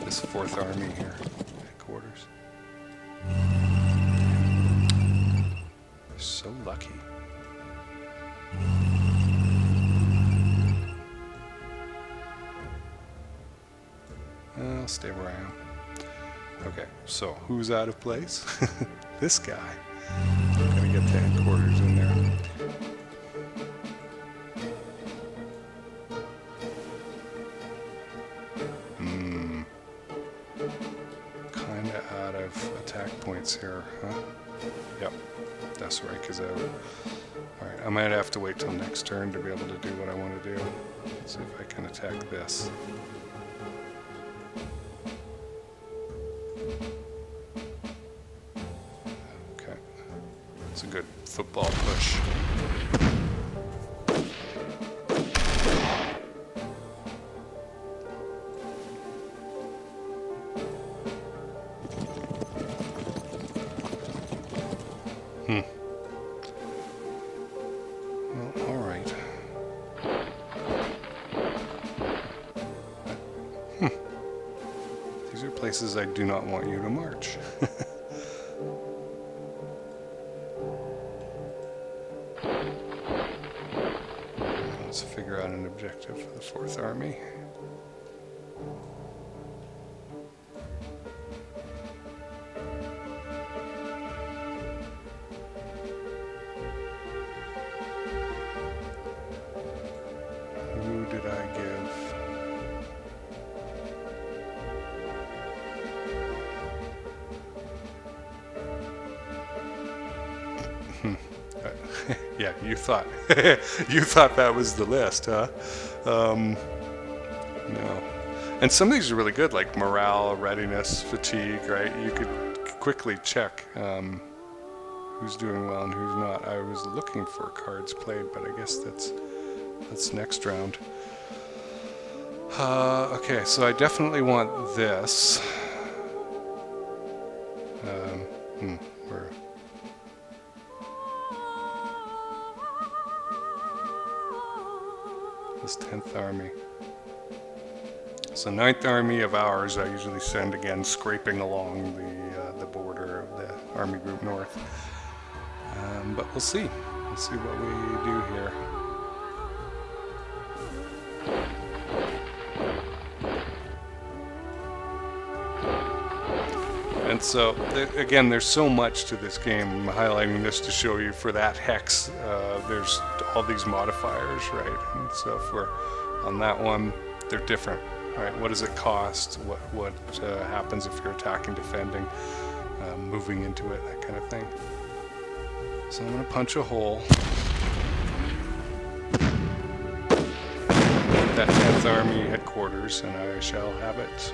S1: This 4th Army here, headquarters. They're so lucky. I'll stay where I am. Okay, so who's out of place? This guy. I'm gonna get the headquarters in there. Kinda out of attack points here, huh? Yep, that's right, is out. Alright, I might have to wait till next turn to be able to do what I want to do. Let's see if I can attack this. Okay, it's a good football push. Well, all right. These are places I do not want you to march. Let's figure out an objective for the 4th Army. Who did I give? Yeah, you thought you thought that was the list, huh? No. And some of these are really good, like morale, readiness, fatigue, right? You could quickly check who's doing well and who's not. I was looking for cards played, but I guess that's next round. Okay, so I definitely want this. Where? This 10th Army. So 9th Army of ours, I usually send again scraping along the border of the Army Group North. But we'll see. We'll see what we do here. And so, again, there's so much to this game. I'm highlighting this to show you for that hex, there's all these modifiers, right? And so if we're on that one, they're different, right? What does it cost? What happens if you're attacking, defending, moving into it, that kind of thing. So I'm going to punch a hole. That 10th Army headquarters, and I shall have it.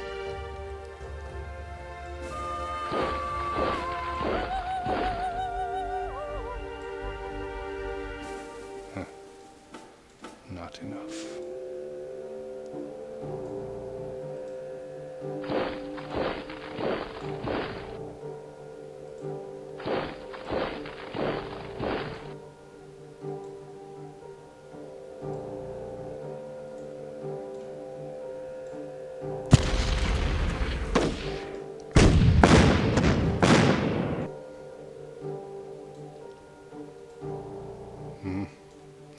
S1: Not enough.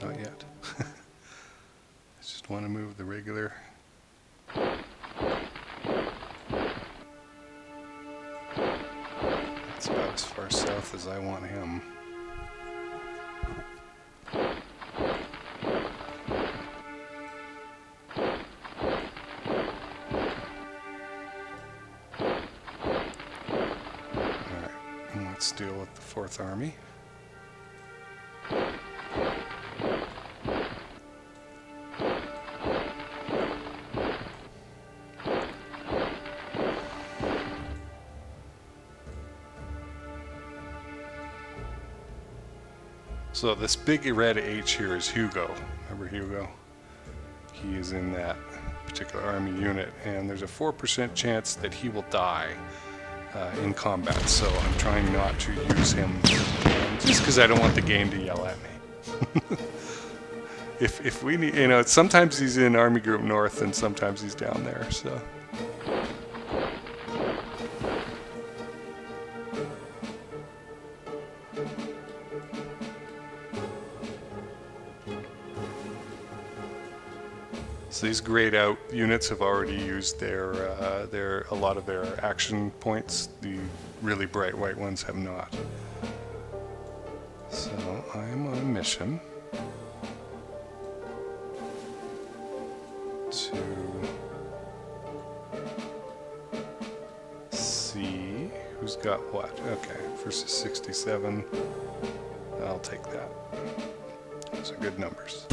S1: Not yet. I just want to move the regular. That's about as far south as I want him. Alright, let's deal with the 4th Army. So this big red H here is Hugo. Remember Hugo? He is in that particular army unit, and there's a 4% chance that he will die in combat. So I'm trying not to use him just because I don't want the game to yell at me. if we need, you know, sometimes he's in Army Group North and sometimes he's down there. So. So these grayed out units have already used a lot of their action points. The really bright white ones have not. So I am on a mission to see who's got what. Okay, versus 67. I'll take that. Those are good numbers.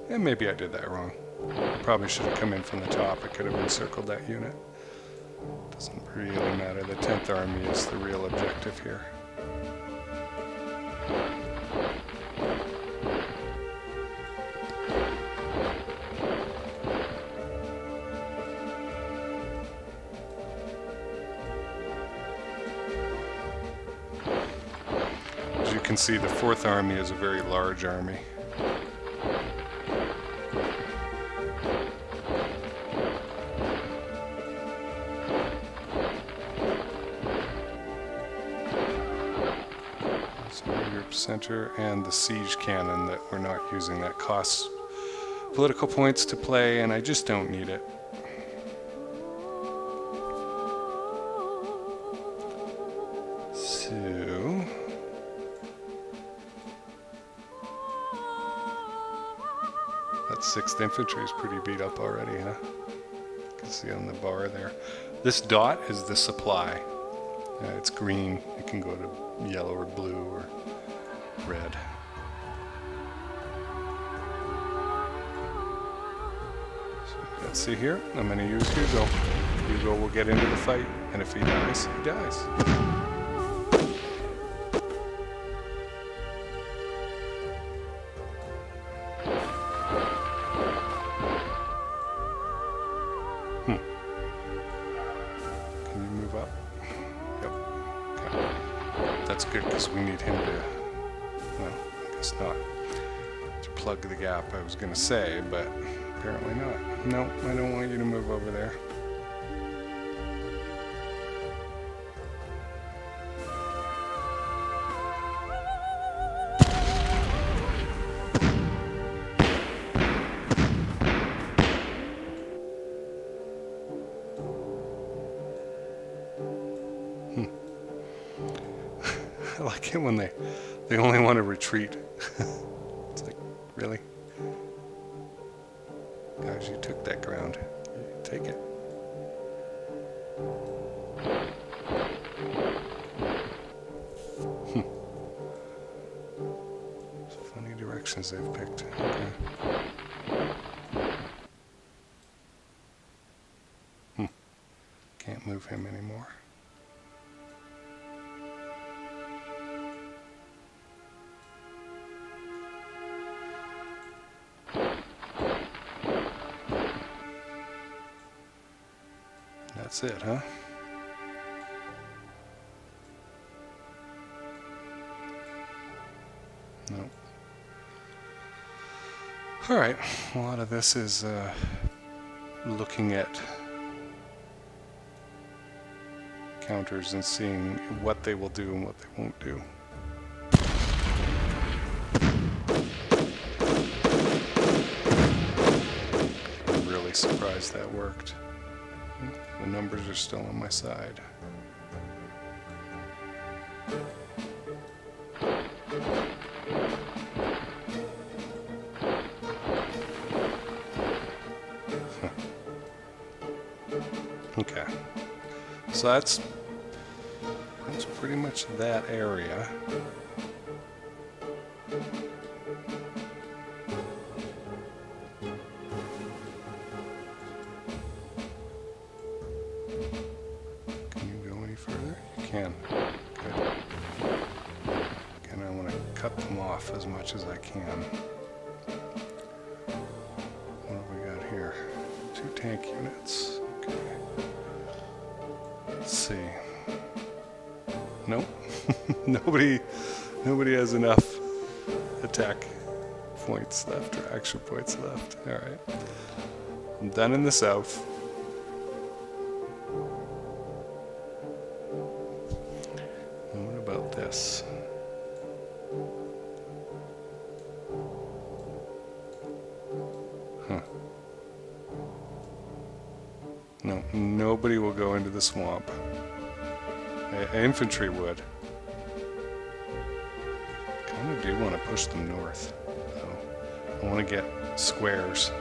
S1: And maybe I did that wrong. Probably should have come in from the top. I could have encircled that unit. Doesn't really matter. The 10th Army is the real objective here. As you can see, the 4th Army is a very large army. Center and the siege cannon that we're not using, that costs political points to play, and I just don't need it. So that 6th Infantry is pretty beat up already, huh? You can see on the bar there. This dot is the supply. It's green. It can go to yellow or blue or red. So let's see here. I'm going to use Hugo. Hugo will get into the fight, and if he dies, he dies. move up? Yep. Okay. That's good because we need him to, well, I guess not. To plug the gap, I was going to say, but apparently not. No, I don't want you to move over there. I like it when they only want to retreat. It's like, really? Guys, you took that ground. You take it. Some funny directions they've picked. Okay. Can't move him anymore. That's it, huh? Nope. Alright, a lot of this is looking at counters and seeing what they will do and what they won't do. I'm really surprised that worked. The numbers are still on my side. Okay, so that's pretty much that area. Can you go any further? You can. Good. Again, I want to cut them off as much as I can. What have we got here? 2 tank units. Okay. Let's see. Nope. Nobody has enough attack points left or action points left. Alright. I'm done in the south. And what about this? Huh. No, nobody will go into the swamp. Infantry would. Kind of do want to push them north, though. I want to get squares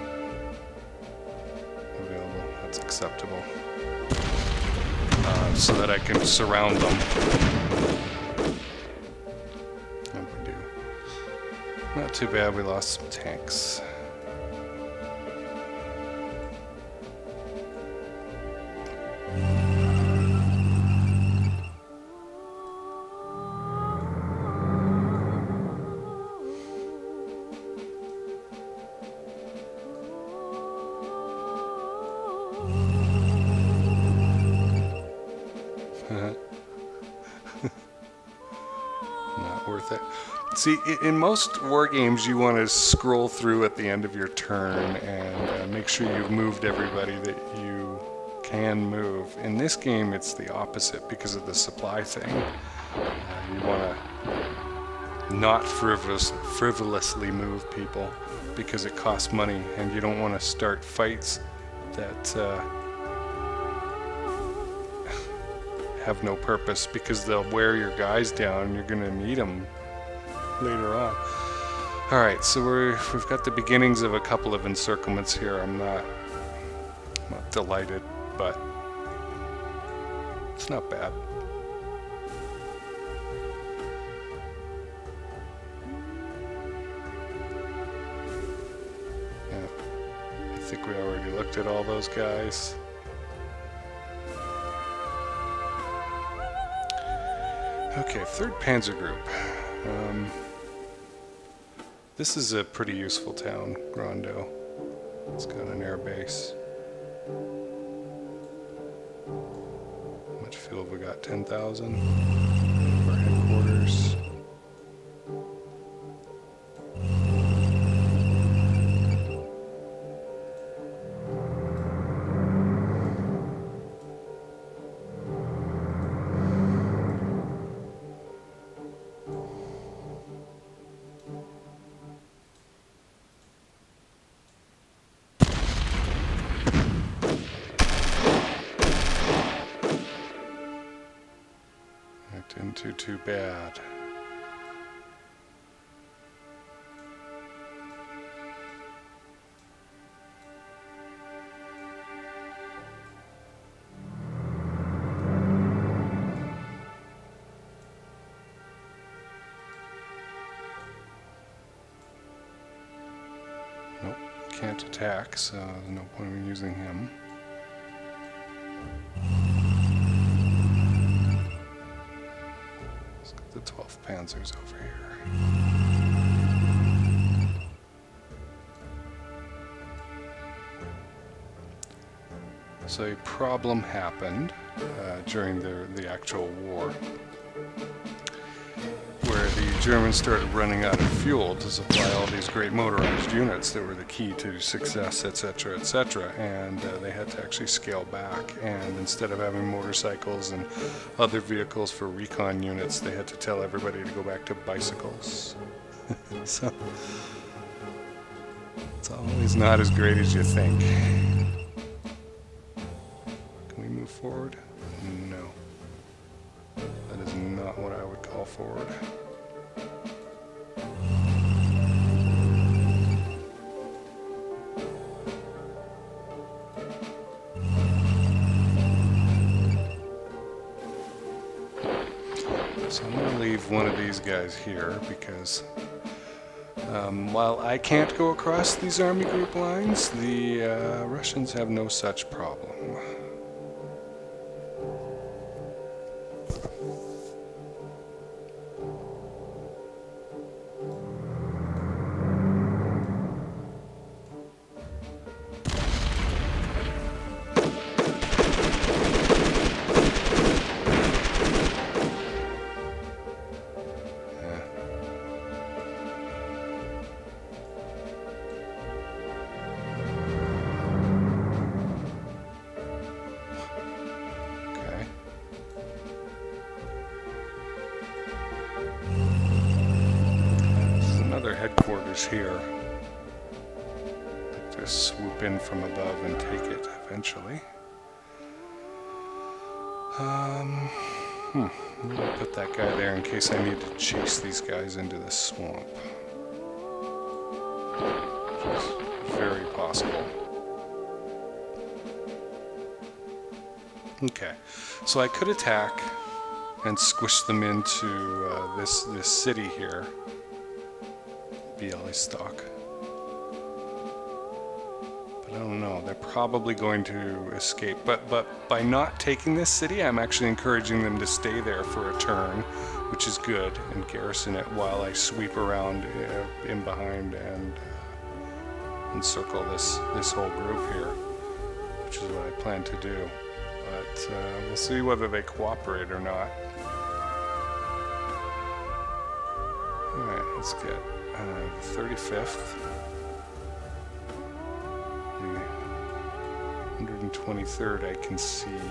S1: available. That's acceptable. So that I can surround them. And we do. Not too bad. We lost some tanks. Not worth it. See, in most war games, you want to scroll through at the end of your turn and make sure you've moved everybody that you can move. In this game, it's the opposite because of the supply thing. You want to not frivolously move people because it costs money, and you don't want to start fights that have no purpose because they'll wear your guys down and you're going to need them later on. Alright, so we've got the beginnings of a couple of encirclements here. I'm not delighted, but it's not bad. Yeah, I think we already looked at all those guys. Okay, 3rd Panzer Group. This is a pretty useful town, Grondo. It's got an air base. Much battlefield we got 10,000. Our headquarters. Didn't do too bad. Nope, can't attack, so there's no point in using him. The 12th Panzer's over here. So a problem happened during the actual war, where the Germans started running out of fuel to supply all these great motorized units that were the key to success, etc., etc., and they had to actually scale back, and instead of having motorcycles and other vehicles for recon units, they had to tell everybody to go back to bicycles. So it's always not as great as you think. Can we move forward? No. That is not what I would call forward. So I'm going to leave one of these guys here because while I can't go across these army group lines, the Russians have no such problem. Headquarters here. Just swoop in from above and take it eventually. I'm gonna put that guy there in case I need to chase these guys into the swamp. Which is very possible. Okay, so I could attack and squish them into this city here. BLA stock. But I don't know, they're probably going to escape. But by not taking this city, I'm actually encouraging them to stay there for a turn, which is good, and garrison it while I sweep around in behind and encircle this whole group here, which is what I plan to do. But we'll see whether they cooperate or not. Alright, let's get the 35th, the 123rd I can see,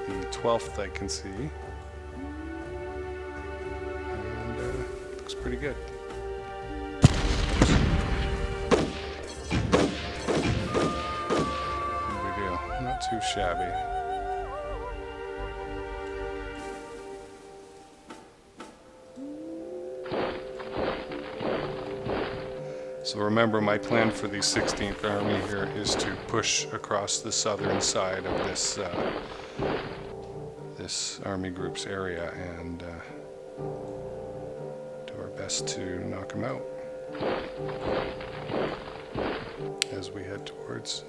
S1: the 12th I can see, and looks pretty good. What do we do? Not too shabby. So remember, my plan for the 16th Army here is to push across the southern side of this army group's area and do our best to knock them out as we head towards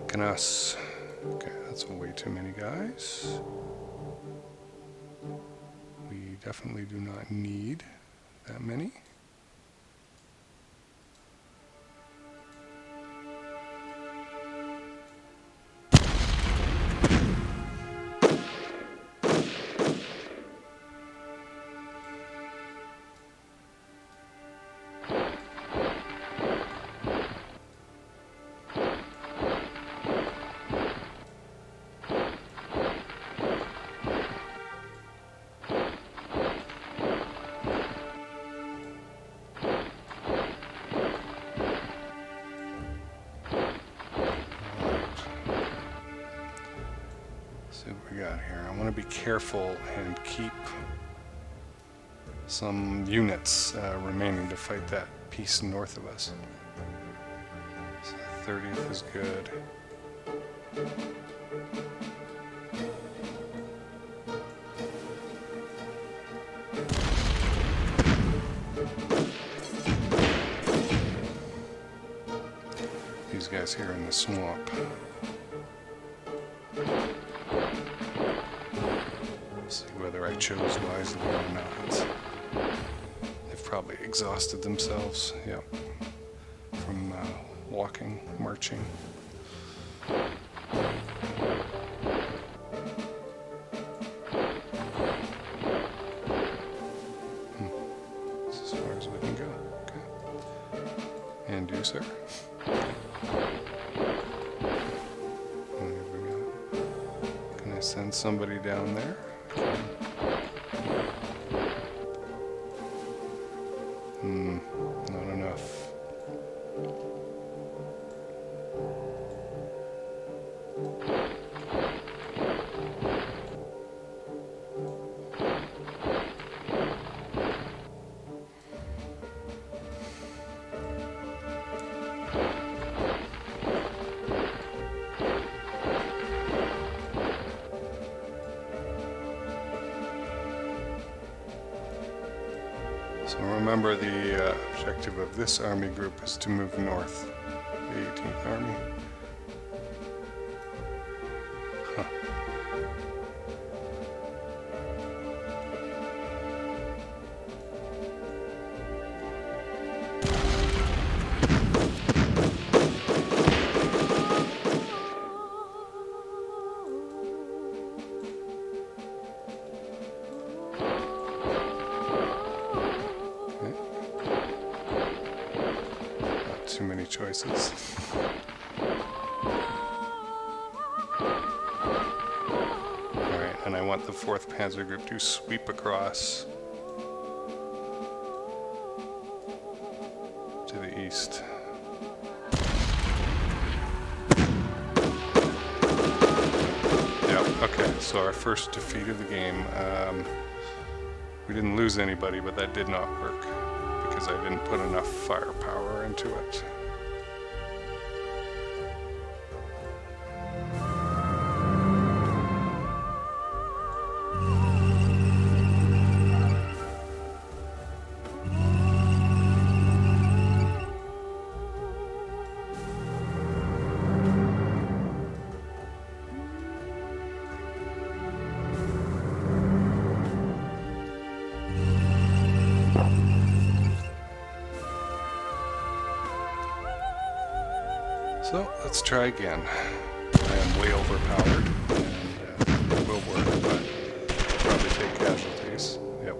S1: Canas. Okay, that's way too many guys. We definitely do not need that many. See what we got here. I want to be careful and keep some units remaining to fight that piece north of us. So the 30th is good. These guys here in the swamp. See whether I chose wisely or not. They've probably exhausted themselves, yep, from walking, marching. That's as far as we can go. Okay. And you, sir. Can I send somebody down there? Not enough. So remember, the objective of this army group is to move north, the 18th Army. Huh. Too many choices. Alright, and I want the 4th Panzer Group to sweep across to the east. Yeah, okay, so our first defeat of the game. We didn't lose anybody, but that did not work, because I didn't put enough firepower into it. So let's try again. I am way overpowered, and it will work, but probably take casualties. Yep.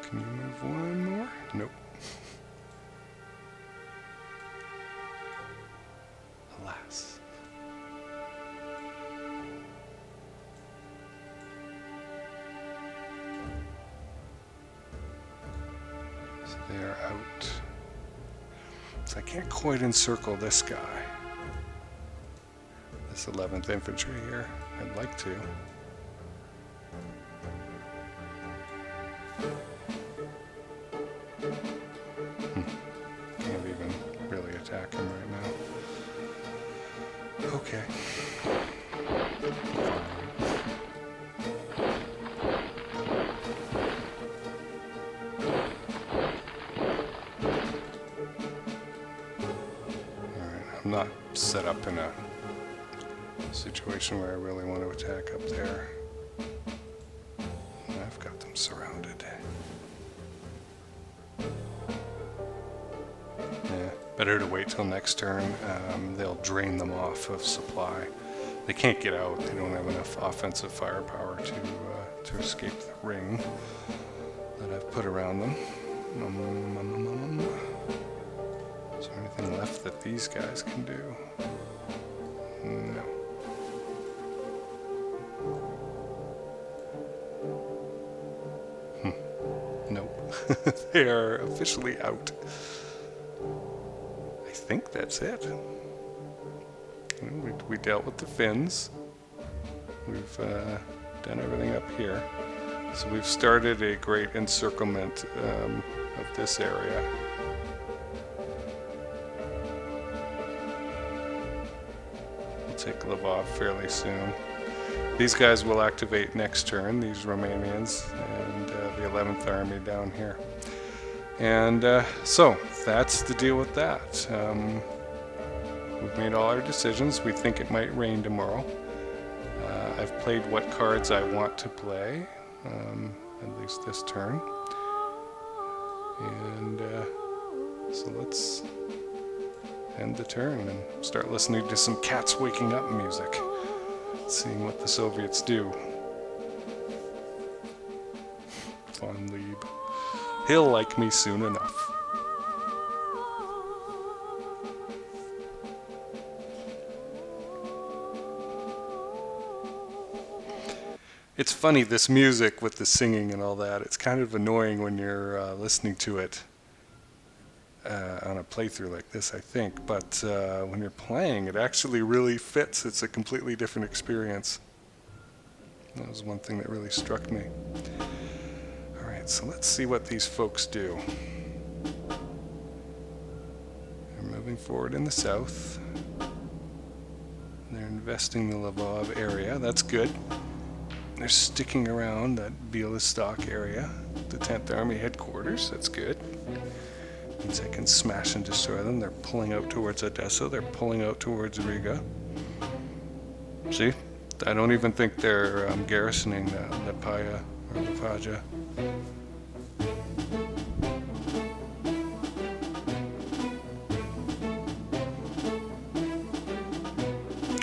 S1: Can you move one more? Nope. Alas. So they are out. So I can't quite encircle this guy. This 11th Infantry here. I'd like to. Can't even really attack him right now. Okay. Fine. Alright, I'm not set up in a situation where I really want to attack up there. I've got them surrounded. Yeah, better to wait till next turn. They'll drain them off of supply. They can't get out. They don't have enough offensive firepower to escape the ring that I've put around them. Is there anything left that these guys can do? No. Nope. They are officially out. I think that's it. We dealt with the fins. We've done everything up here. So we've started a great encirclement of this area. We'll take Lvov fairly soon. These guys will activate next turn, these Romanians, and the 11th Army down here. And so that's the deal with that. We've made all our decisions. We think it might rain tomorrow. I've played what cards I want to play, at least this turn. And so let's end the turn and start listening to some cats waking up music, seeing what the Soviets do. Von Lieb. He'll like me soon enough. It's funny, this music with the singing and all that, it's kind of annoying when you're listening to it on a playthrough like this, I think. But when you're playing, it actually really fits. It's a completely different experience. That was one thing that really struck me. Alright, so let's see what these folks do. They're moving forward in the south. They're investing the Lvov area. That's good. They're sticking around that Bialystok area, the 10th Army headquarters. That's good. Means I can smash and destroy them. They're pulling out towards Odessa. They're pulling out towards Riga. See? I don't even think they're garrisoning Liepāja or Liepāja.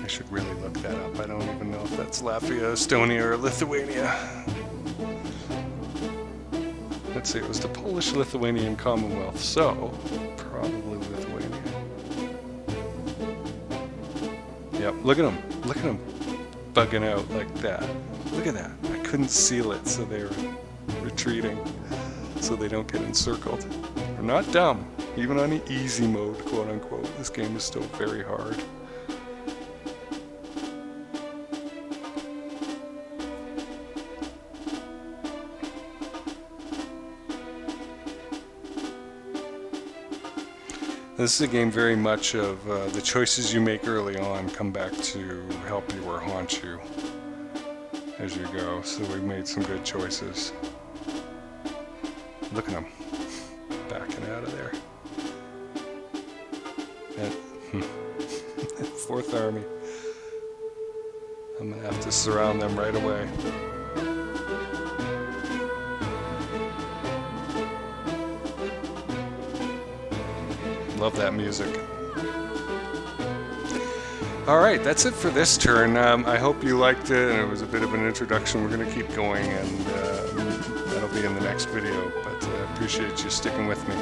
S1: I should really look that up. I don't even know if that's Latvia, Estonia, or Lithuania. Let's see, it was the Polish-Lithuanian Commonwealth, so probably Lithuania. Yep, look at them. Look at them bugging out like that. Look at that. I couldn't seal it, so they're retreating so they don't get encircled. They're not dumb. Even on the easy mode, quote unquote, this game is still very hard. This is a game very much of the choices you make early on come back to help you or haunt you as you go. So we've made some good choices. Look at them backing out of there. And 4th Army. I'm going to have to surround them right away. Love that music. Alright, that's it for this turn. I hope you liked it, and it was a bit of an introduction. We're going to keep going, and that'll be in the next video, but I appreciate you sticking with me.